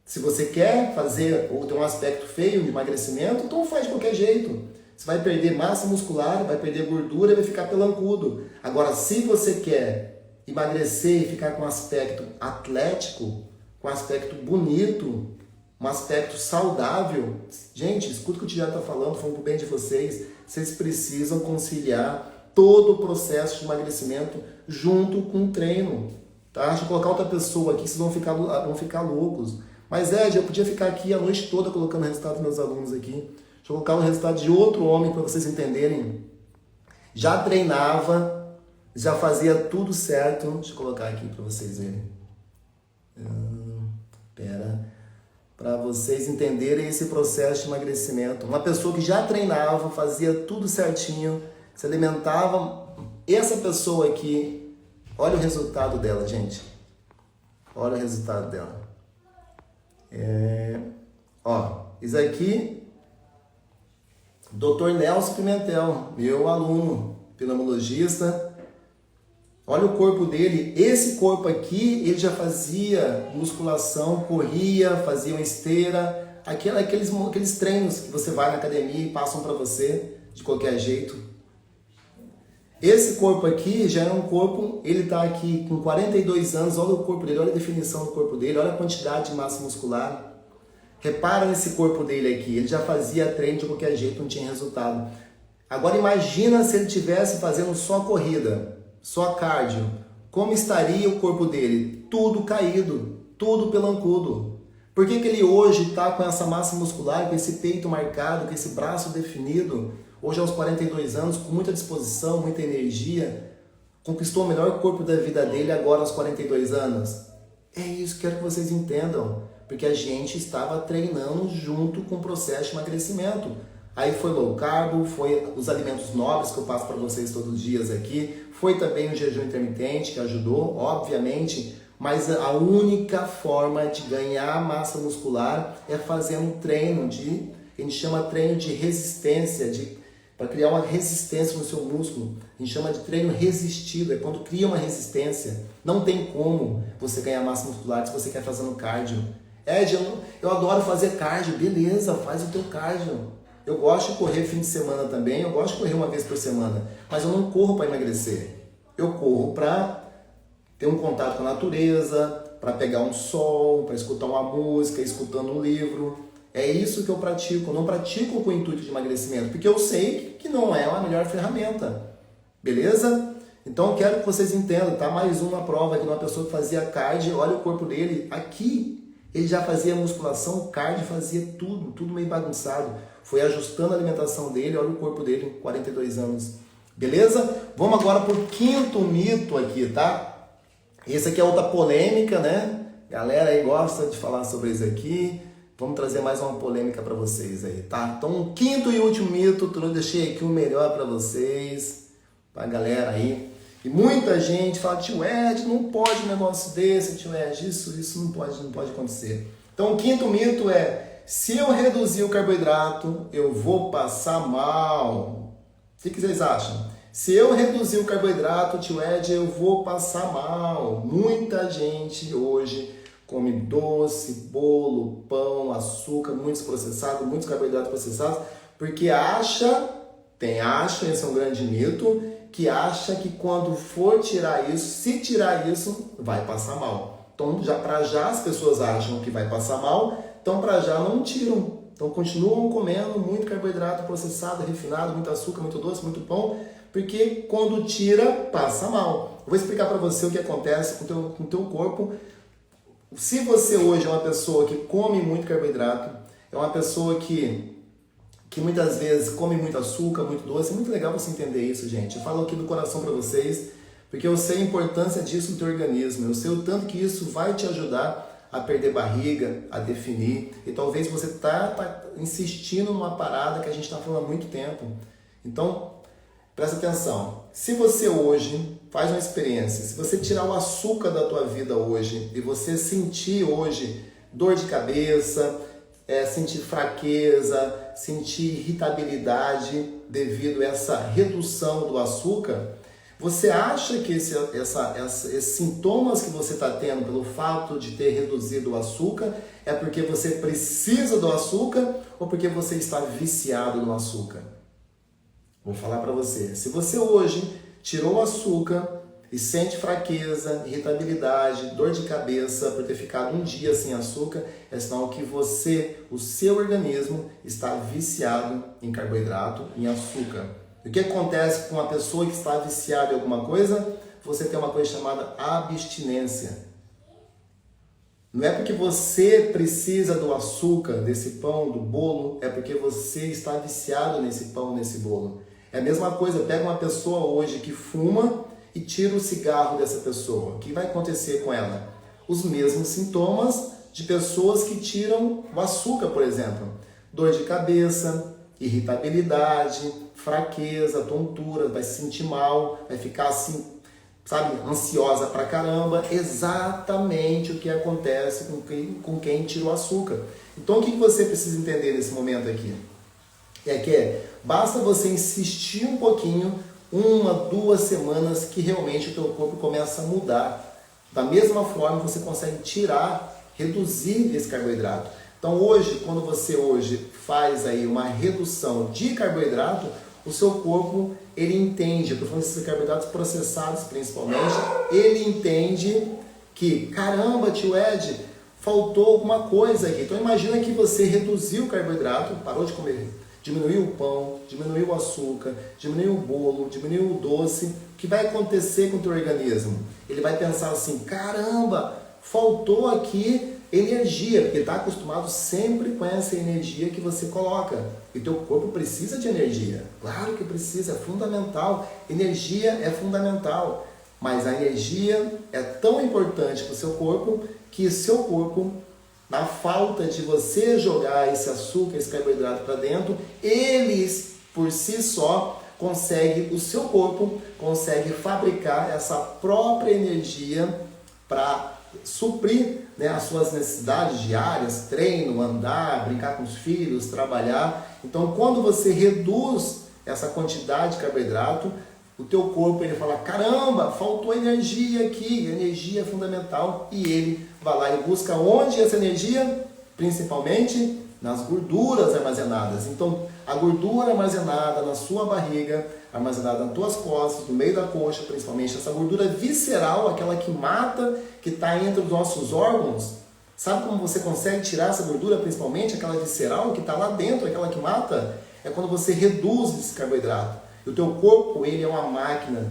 Se você quer fazer ou ter um aspecto feio de emagrecimento, então faz de qualquer jeito. Você vai perder massa muscular, vai perder gordura e vai ficar pelancudo. Agora, se você quer emagrecer e ficar com um aspecto atlético, com um aspecto bonito, um aspecto saudável, gente, escuta o que o Tiago está falando pro bem de vocês. Vocês precisam conciliar todo o processo de emagrecimento junto com o treino. Tá? Deixa eu colocar outra pessoa aqui, vocês vão ficar loucos. Mas eu podia ficar aqui a noite toda colocando o resultado dos meus alunos aqui. Deixa eu colocar o resultado de outro homem para vocês entenderem. Já treinava, já fazia tudo certo. Deixa eu colocar aqui para vocês verem. Para vocês entenderem esse processo de emagrecimento. Uma pessoa que já treinava, fazia tudo certinho, se alimentava. Essa pessoa aqui, olha o resultado dela, gente. Olha o resultado dela. Isso aqui, Dr. Nelson Pimentel, meu aluno, pneumologista. Olha o corpo dele. Esse corpo aqui, ele já fazia musculação, corria, fazia uma esteira, aqueles treinos que você vai na academia e passam para você de qualquer jeito. Esse corpo aqui já é um corpo, ele está aqui com 42 anos, olha o corpo dele, olha a definição do corpo dele, olha a quantidade de massa muscular. Repara nesse corpo dele aqui, ele já fazia treino de qualquer jeito, não tinha resultado. Agora imagina se ele estivesse fazendo só corrida, só cardio. Como estaria o corpo dele? Tudo caído, tudo pelancudo. Por que ele hoje está com essa massa muscular, com esse peito marcado, com esse braço definido? Hoje aos 42 anos, com muita disposição, muita energia, conquistou o melhor corpo da vida dele agora aos 42 anos. É isso que quero que vocês entendam, porque a gente estava treinando junto com o processo de emagrecimento. Aí foi low carb, foi os alimentos nobres que eu passo para vocês todos os dias aqui, foi também o jejum intermitente que ajudou, obviamente, mas a única forma de ganhar massa muscular é fazendo um treino a gente chama treino de resistência, para criar uma resistência no seu músculo. A gente chama de treino resistido, é quando cria uma resistência. Não tem como você ganhar massa muscular se você quer fazer no cardio. Eu adoro fazer cardio, beleza, faz o teu cardio. Eu gosto de correr fim de semana também, eu gosto de correr uma vez por semana, mas eu não corro para emagrecer. Eu corro para ter um contato com a natureza, para pegar um sol, para escutar uma música, escutando um livro. É isso que eu pratico. Eu não pratico com o intuito de emagrecimento, porque eu sei que não é a melhor ferramenta. Beleza? Então eu quero que vocês entendam, tá? Mais uma prova aqui de uma pessoa que fazia cardio, olha o corpo dele. Aqui ele já fazia musculação, cardio, fazia tudo meio bagunçado. Foi ajustando a alimentação dele, olha o corpo dele, 42 anos. Beleza? Vamos agora pro quinto mito aqui, tá? Esse aqui é outra polêmica, né? Galera aí gosta de falar sobre isso aqui. Vamos trazer mais uma polêmica para vocês aí, tá? Então, o quinto e último mito, eu deixei aqui o melhor para vocês, pra galera aí. E muita gente fala, tio Ed, não pode um negócio desse, tio Ed, isso não pode acontecer. Então, o quinto mito é, se eu reduzir o carboidrato, eu vou passar mal. O que vocês acham? Se eu reduzir o carboidrato, tio Ed, eu vou passar mal. Muita gente hoje come doce, bolo, pão, açúcar, muitos processados, muitos carboidratos processados, porque esse é um grande mito, que acha que quando for tirar isso, se tirar isso, vai passar mal. Então, já as pessoas acham que vai passar mal, então para já não tiram. Então, continuam comendo muito carboidrato processado, refinado, muito açúcar, muito doce, muito pão, porque quando tira, passa mal. Eu vou explicar para você o que acontece com o teu corpo. Se você hoje é uma pessoa que come muito carboidrato, é uma pessoa que muitas vezes come muito açúcar, muito doce, é muito legal você entender isso, gente. Eu falo aqui do coração para vocês, porque eu sei a importância disso no teu organismo, eu sei o tanto que isso vai te ajudar a perder barriga, a definir, e talvez você tá insistindo numa parada que a gente está falando há muito tempo. Então, presta atenção, se você hoje faz uma experiência, se você tirar o açúcar da tua vida hoje e você sentir hoje dor de cabeça, sentir fraqueza, sentir irritabilidade devido a essa redução do açúcar, você acha que esses sintomas que você está tendo pelo fato de ter reduzido o açúcar é porque você precisa do açúcar ou porque você está viciado no açúcar? Vou falar para você. Se você hoje tirou o açúcar e sente fraqueza, irritabilidade, dor de cabeça por ter ficado um dia sem açúcar, é sinal que o seu organismo está viciado em carboidrato, em açúcar. E o que acontece com uma pessoa que está viciada em alguma coisa? Você tem uma coisa chamada abstinência. Não é porque você precisa do açúcar, desse pão, do bolo, é porque você está viciado nesse pão, nesse bolo. É a mesma coisa, pega uma pessoa hoje que fuma e tira o cigarro dessa pessoa. O que vai acontecer com ela? Os mesmos sintomas de pessoas que tiram o açúcar, por exemplo. Dor de cabeça, irritabilidade, fraqueza, tontura, vai se sentir mal, vai ficar assim, sabe, ansiosa pra caramba. Exatamente o que acontece com quem tira o açúcar. Então o que você precisa entender nesse momento aqui? Basta você insistir um pouquinho, 1, 2 semanas, que realmente o teu corpo começa a mudar. Da mesma forma, você consegue reduzir esse carboidrato. Então hoje, quando você faz aí uma redução de carboidrato, o seu corpo, ele entende, eu estou falando desses carboidratos processados principalmente, ele entende que, caramba, tio Ed, faltou alguma coisa aqui. Então imagina que você reduziu o carboidrato, parou de comer, diminuiu o pão, diminuiu o açúcar, diminuiu o bolo, diminuiu o doce. O que vai acontecer com o teu organismo? Ele vai pensar assim, caramba, faltou aqui energia, porque está acostumado sempre com essa energia que você coloca. E teu corpo precisa de energia. Claro que precisa, é fundamental. Energia é fundamental. Mas a energia é tão importante para o seu corpo que seu corpo, na falta de você jogar esse açúcar, esse carboidrato para dentro, eles, por si só, o seu corpo consegue fabricar essa própria energia para suprir, né, as suas necessidades diárias, treino, andar, brincar com os filhos, trabalhar. Então, quando você reduz essa quantidade de carboidrato, o teu corpo ele fala, caramba, faltou energia aqui, energia é fundamental, e ele vai lá e busca onde essa energia? Principalmente nas gorduras armazenadas. Então, a gordura armazenada na sua barriga, armazenada nas tuas costas, no meio da coxa, principalmente, essa gordura visceral, aquela que mata, que está entre os nossos órgãos. Sabe como você consegue tirar essa gordura, principalmente aquela visceral, que está lá dentro, aquela que mata? É quando você reduz esse carboidrato. E o teu corpo, ele é uma máquina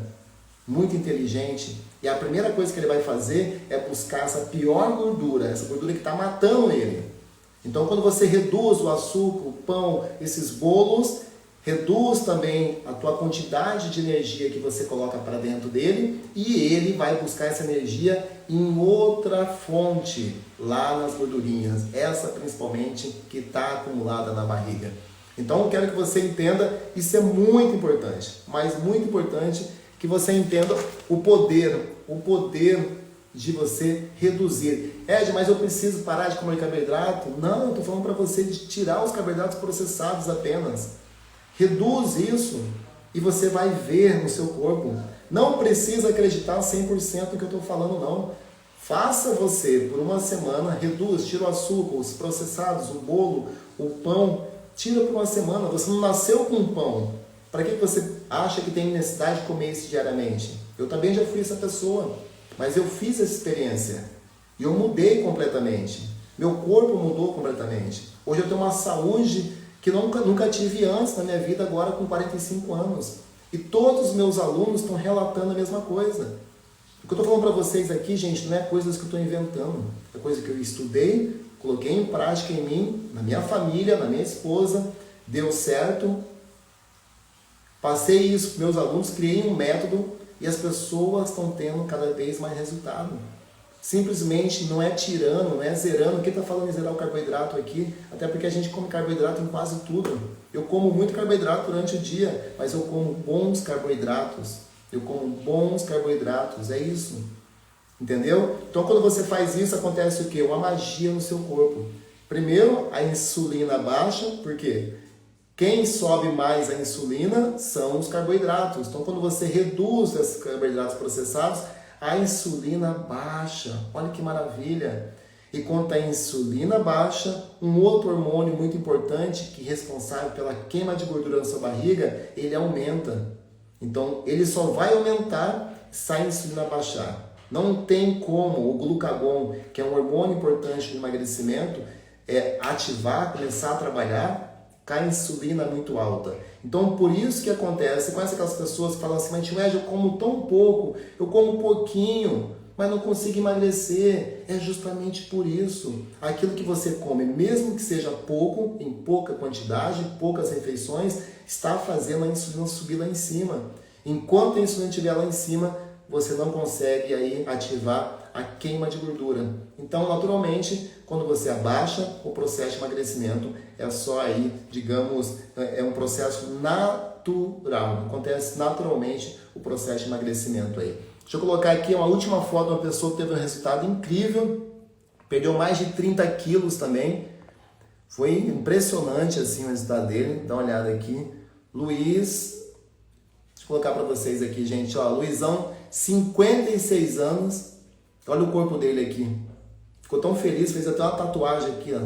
muito inteligente. E a primeira coisa que ele vai fazer é buscar essa pior gordura, essa gordura que está matando ele. Então, quando você reduz o açúcar, o pão, esses bolos, reduz também a tua quantidade de energia que você coloca para dentro dele e ele vai buscar essa energia em outra fonte, lá nas gordurinhas, essa principalmente que está acumulada na barriga. Então, eu quero que você entenda, isso é muito importante, mas muito importante que você entenda o poder de você reduzir. Ed, mas eu preciso parar de comer carboidrato? Não, eu estou falando para você de tirar os carboidratos processados apenas. Reduz isso e você vai ver no seu corpo. Não precisa acreditar 100% no que eu estou falando, não. Faça você por uma semana, reduz, tira o açúcar, os processados, o bolo, o pão, tira por uma semana. Você não nasceu com pão. Para que você acha que tem necessidade de comer isso diariamente? Eu também já fui essa pessoa, mas eu fiz essa experiência e eu mudei completamente. Meu corpo mudou completamente. Hoje eu tenho uma saúde que nunca tive antes na minha vida, agora com 45 anos. E todos os meus alunos estão relatando a mesma coisa. O que eu estou falando para vocês aqui, gente, não é coisas que eu estou inventando. É coisa que eu estudei, coloquei em prática em mim, na minha família, na minha esposa, deu certo. Passei isso para meus alunos, criei um método e as pessoas estão tendo cada vez mais resultado. Simplesmente não é tirando, não é zerando. Quem está falando em zerar o carboidrato aqui? Até porque a gente come carboidrato em quase tudo. Eu como muito carboidrato durante o dia, mas eu como bons carboidratos. Eu como bons carboidratos, é isso. Entendeu? Então quando você faz isso, acontece o quê? Uma magia no seu corpo. Primeiro, a insulina baixa, por quê? Quem sobe mais a insulina são os carboidratos. Então quando você reduz esses carboidratos processados, a insulina baixa. Olha que maravilha! E quando a insulina baixa, um outro hormônio muito importante, que é responsável pela queima de gordura na sua barriga, ele aumenta. Então, ele só vai aumentar se a insulina baixar. Não tem como o glucagon, que é um hormônio importante no emagrecimento, ativar, começar a trabalhar com a insulina muito alta. Então, por isso que acontece, você conhece aquelas pessoas que falam assim, mas tio Ed, eu como tão pouco, eu como pouquinho, mas não consigo emagrecer. É justamente por isso. Aquilo que você come, mesmo que seja pouco, em pouca quantidade, poucas refeições, está fazendo a insulina subir lá em cima. Enquanto a insulina estiver lá em cima, você não consegue aí ativar a queima de gordura. Então, naturalmente, quando você abaixa, o processo de emagrecimento é só aí, digamos, é um processo natural. Acontece naturalmente o processo de emagrecimento aí. Deixa eu colocar aqui uma última foto de uma pessoa que teve um resultado incrível, perdeu mais de 30 quilos também. Foi impressionante assim o resultado dele. Dá uma olhada aqui. Luiz, deixa eu colocar para vocês aqui, gente. Ó, Luizão, 56 anos. Olha o corpo dele aqui. Ficou tão feliz, fez até uma tatuagem aqui, ó,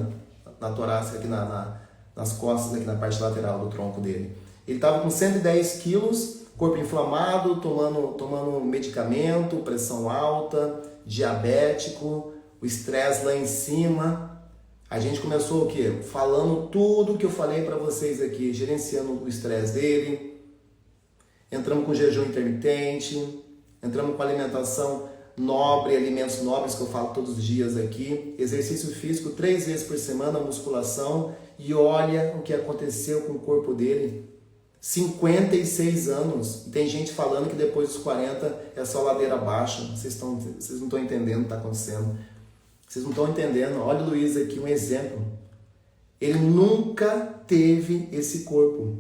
na torácica, aqui nas costas, aqui na parte lateral do tronco dele. Ele estava com 110 quilos, corpo inflamado, tomando medicamento, pressão alta, diabético, o estresse lá em cima. A gente começou o quê? Falando tudo que eu falei para vocês aqui, gerenciando o estresse dele. Entramos com jejum intermitente, entramos com alimentação nobre, alimentos nobres que eu falo todos os dias aqui, exercício físico 3 vezes por semana, musculação, e olha o que aconteceu com o corpo dele. 56 anos. E tem gente falando que depois dos 40 é só ladeira abaixo. Vocês não estão entendendo o que está acontecendo. Vocês não estão entendendo. Olha o Luiz aqui, um exemplo. Ele nunca teve esse corpo.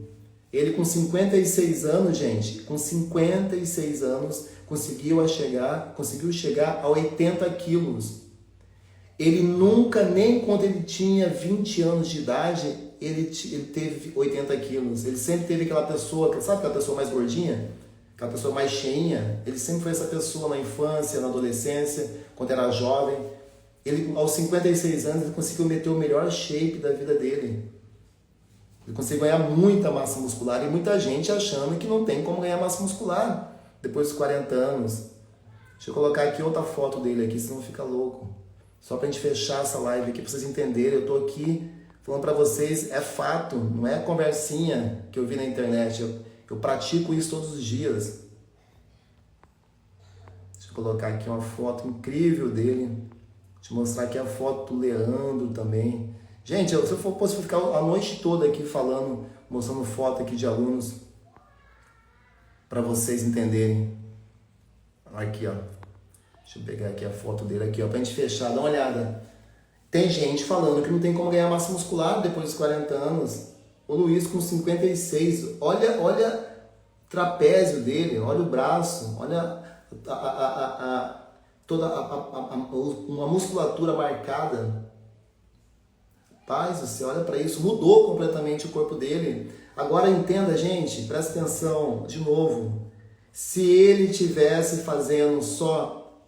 Ele com 56 anos, gente, com 56 anos, conseguiu chegar a 80 quilos. Ele nunca, nem quando ele tinha 20 anos de idade, ele teve 80 quilos. Ele sempre teve aquela pessoa, sabe aquela pessoa mais gordinha? Aquela pessoa mais cheinha? Ele sempre foi essa pessoa na infância, na adolescência, quando era jovem. Ele, aos 56 anos, ele conseguiu meter o melhor shape da vida dele. Ele conseguiu ganhar muita massa muscular e muita gente achando que não tem como ganhar massa muscular depois dos 40 anos. Deixa eu colocar aqui outra foto dele aqui, senão fica louco. Só pra gente fechar essa live aqui, pra vocês entenderem. Eu tô aqui falando pra vocês, é fato, não é conversinha que eu vi na internet. Eu pratico isso todos os dias. Deixa eu colocar aqui uma foto incrível dele. Deixa eu mostrar aqui a foto do Leandro também. Gente, se eu fosse ficar a noite toda aqui falando, mostrando foto aqui de alunos, para vocês entenderem. Aqui, ó. Deixa eu pegar aqui a foto dele aqui, ó, pra gente fechar, dá uma olhada. Tem gente falando que não tem como ganhar massa muscular depois dos 40 anos. O Luiz com 56, olha o trapézio dele, olha o braço, olha toda uma musculatura marcada. Paz, você olha para isso, mudou completamente o corpo dele. Agora entenda, gente, presta atenção, de novo. Se ele tivesse fazendo só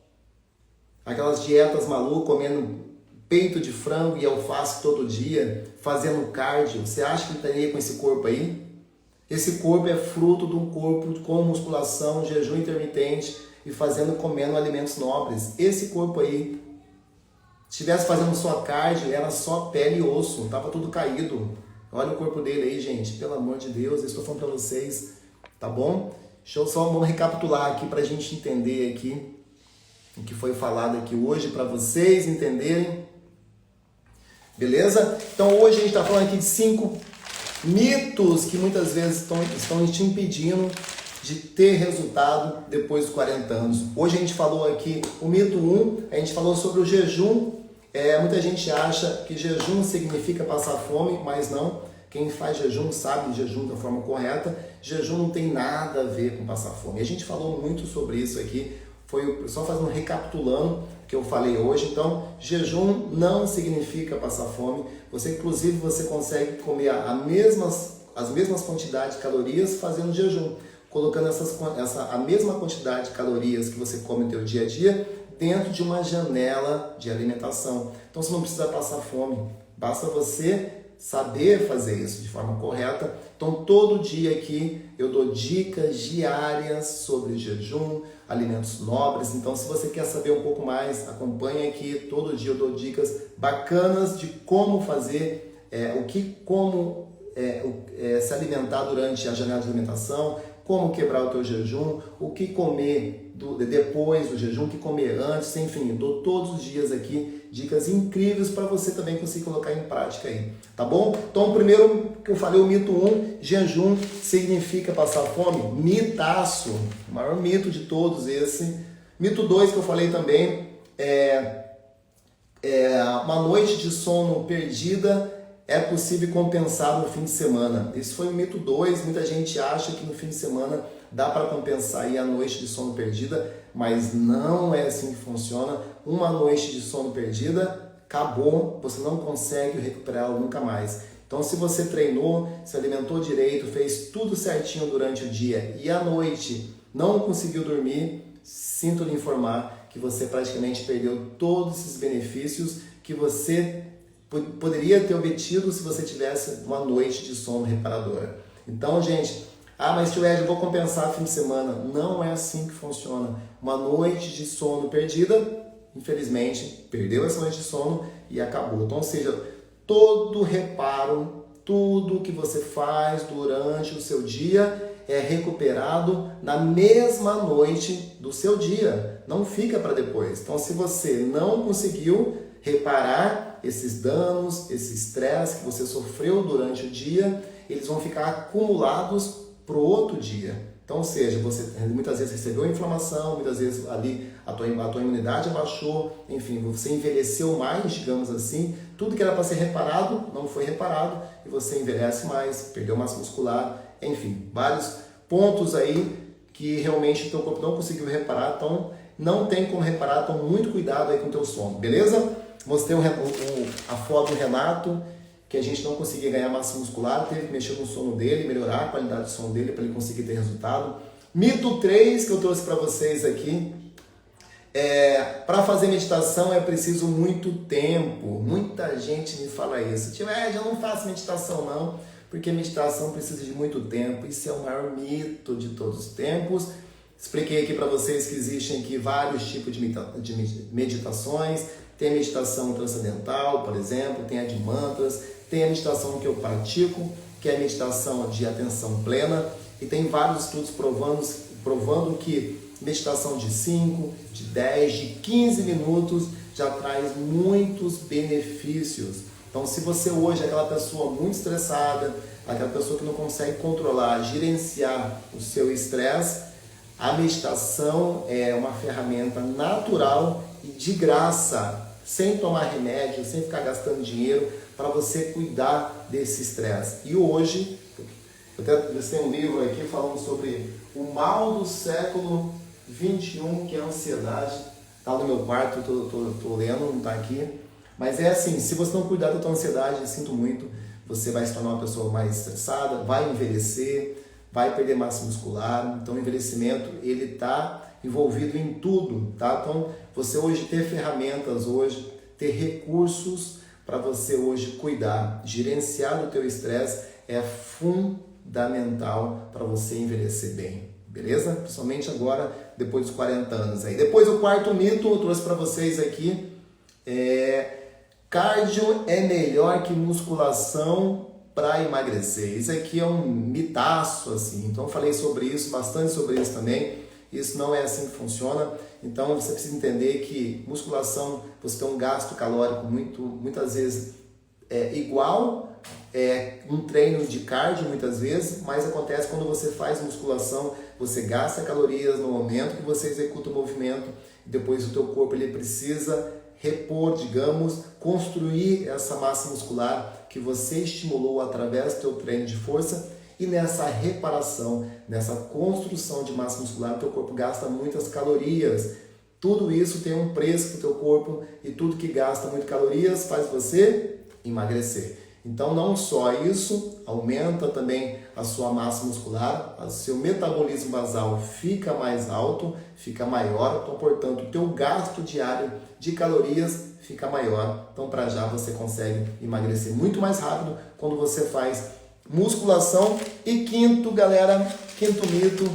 aquelas dietas malucas, comendo peito de frango e alface todo dia, fazendo cardio, você acha que ele estaria com esse corpo aí? Esse corpo é fruto de um corpo com musculação, jejum intermitente e comendo alimentos nobres. Esse corpo aí, se estivesse fazendo só cardio, era só pele e osso, tava tudo caído. Olha o corpo dele aí, gente, pelo amor de Deus, eu estou falando para vocês, tá bom? Deixa eu só recapitular aqui para a gente entender aqui o que foi falado aqui hoje, para vocês entenderem. Beleza? Então hoje a gente está falando aqui de 5 mitos que muitas vezes estão te impedindo de ter resultado depois dos 40 anos. Hoje a gente falou aqui, o mito 1, a gente falou sobre o jejum. Muita gente acha que jejum significa passar fome, mas não. Quem faz jejum sabe jejum da forma correta. Jejum não tem nada a ver com passar fome. E a gente falou muito sobre isso aqui. Foi só fazendo recapitulando o que eu falei hoje. Então, jejum não significa passar fome. Inclusive, você consegue comer as mesmas quantidades de calorias fazendo jejum, colocando a mesma quantidade de calorias que você come no seu dia a dia dentro de uma janela de alimentação. Então, você não precisa passar fome. Basta você saber fazer isso de forma correta. Então, todo dia aqui eu dou dicas diárias sobre jejum, alimentos nobres. Então, se você quer saber um pouco mais, acompanhe aqui. Todo dia eu dou dicas bacanas de como fazer, se alimentar durante a janela de alimentação, como quebrar o teu jejum, o que comer depois do jejum, o que comer antes, enfim, eu dou todos os dias aqui dicas incríveis para você também conseguir colocar em prática aí, tá bom? Então, primeiro que eu falei, o mito 1, jejum significa passar fome? Mitaço, o maior mito de todos esse. Mito 2 que eu falei também, uma noite de sono perdida é possível compensar no fim de semana. Esse foi o mito 2, muita gente acha que no fim de semana dá para compensar aí a noite de sono perdida, mas não é assim que funciona. Uma noite de sono perdida, acabou, você não consegue recuperá-la nunca mais. Então, se você treinou, se alimentou direito, fez tudo certinho durante o dia e à noite não conseguiu dormir, sinto lhe informar que você praticamente perdeu todos esses benefícios que você poderia ter obtido se você tivesse uma noite de sono reparadora. Então, gente, mas tio Ed, eu vou compensar fim de semana. Não é assim que funciona. Uma noite de sono perdida, infelizmente, perdeu essa noite de sono e acabou. Então, ou seja, todo reparo, tudo que você faz durante o seu dia é recuperado na mesma noite do seu dia. Não fica para depois. Então, se você não conseguiu reparar esses danos, esse estresse que você sofreu durante o dia, eles vão ficar acumulados para o outro dia. Então, ou seja, você muitas vezes recebeu inflamação, muitas vezes ali a tua imunidade abaixou, enfim, você envelheceu mais, digamos assim, tudo que era para ser reparado não foi reparado e você envelhece mais, perdeu massa muscular, enfim, vários pontos aí que realmente o teu corpo não conseguiu reparar, então não tem como reparar, então muito cuidado aí com o teu sono, beleza? Mostrei a foto do Renato, que a gente não conseguia ganhar massa muscular, teve que mexer no sono dele, melhorar a qualidade do sono dele para ele conseguir ter resultado. Mito 3 que eu trouxe para vocês aqui Para fazer meditação é preciso muito tempo. Muita gente me fala isso. Tipo, eu não faço meditação não, porque meditação precisa de muito tempo. Isso é o maior mito de todos os tempos. Expliquei aqui para vocês que existem aqui vários tipos de meditações. Tem a meditação transcendental, por exemplo, tem a de mantras, tem a meditação que eu pratico, que é a meditação de atenção plena, e tem vários estudos provando que meditação de 5, de 10, de 15 minutos já traz muitos benefícios. Então, se você hoje é aquela pessoa muito estressada, aquela pessoa que não consegue controlar, gerenciar o seu estresse, a meditação é uma ferramenta natural e de graça, sem tomar remédio, sem ficar gastando dinheiro, para você cuidar desse estresse. E hoje, eu tenho um livro aqui falando sobre o mal do século 21, que é a ansiedade. Está no meu quarto, estou lendo, não está aqui. Mas é assim, se você não cuidar da tua ansiedade, sinto muito, você vai se tornar uma pessoa mais estressada, vai envelhecer, vai perder massa muscular. Então o envelhecimento, ele está envolvido em tudo, tá? Então você hoje ter ferramentas, hoje ter recursos para você hoje cuidar, gerenciar o teu estresse é fundamental para você envelhecer bem. Beleza? Principalmente agora, depois dos 40 anos aí. Depois o quarto mito eu trouxe para vocês aqui. Cardio é melhor que musculação para emagrecer. Isso aqui é um mitaço, assim. Então eu falei sobre isso, bastante sobre isso também. Isso não é assim que funciona. Então você precisa entender que musculação, você tem um gasto calórico muitas vezes igual um treino de cardio muitas vezes, mas acontece quando você faz musculação, você gasta calorias no momento que você executa o movimento e depois o teu corpo ele precisa repor, digamos, construir essa massa muscular que você estimulou através do teu treino de força, e nessa reparação, nessa construção de massa muscular, o teu corpo gasta muitas calorias. Tudo isso tem um preço para o teu corpo e tudo que gasta muitas calorias faz você emagrecer. Então não só isso, aumenta também a sua massa muscular, o seu metabolismo basal fica mais alto, fica maior, então portanto o teu gasto diário de calorias fica maior. Então para já você consegue emagrecer muito mais rápido quando você faz musculação. E quinto, galera, quinto mito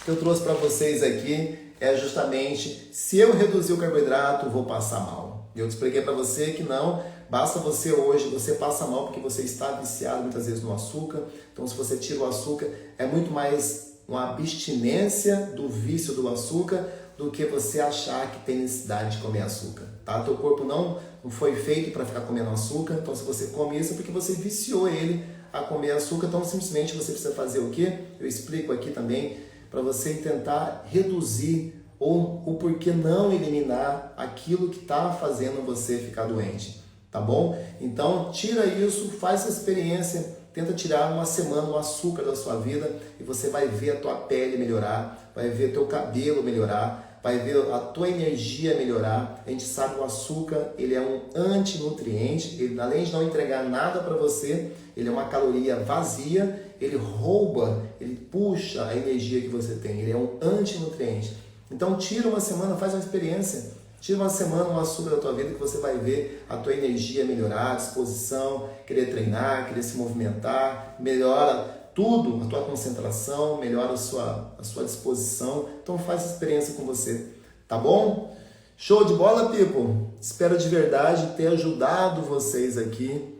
que eu trouxe para vocês aqui é justamente: se eu reduzir o carboidrato, vou passar mal. Eu expliquei para você que não, basta você hoje, você passa mal porque você está viciado muitas vezes no açúcar. Então se você tira o açúcar, é muito mais uma abstinência do vício do açúcar do que você achar que tem necessidade de comer açúcar, tá? Teu corpo não foi feito para ficar comendo açúcar, então se você come isso é porque você viciou ele a comer açúcar. Então simplesmente você precisa fazer o quê? Eu explico aqui também para você tentar reduzir ou o porquê não eliminar aquilo que está fazendo você ficar doente, tá bom? Então tira isso, faz essa experiência, tenta tirar uma semana o açúcar da sua vida e você vai ver a tua pele melhorar, vai ver teu cabelo melhorar, vai ver a tua energia melhorar. A gente sabe que o açúcar, ele é um antinutriente, ele além de não entregar nada para você, ele é uma caloria vazia, ele rouba, ele puxa a energia que você tem, ele é um antinutriente. Então tira uma semana, faz uma experiência, tira uma semana o açúcar da tua vida que você vai ver a tua energia melhorar, a disposição, querer treinar, querer se movimentar, melhora tudo, a tua concentração, melhora a sua disposição. Então faz essa experiência com você, tá bom? Show de bola, people? Espero de verdade ter ajudado vocês aqui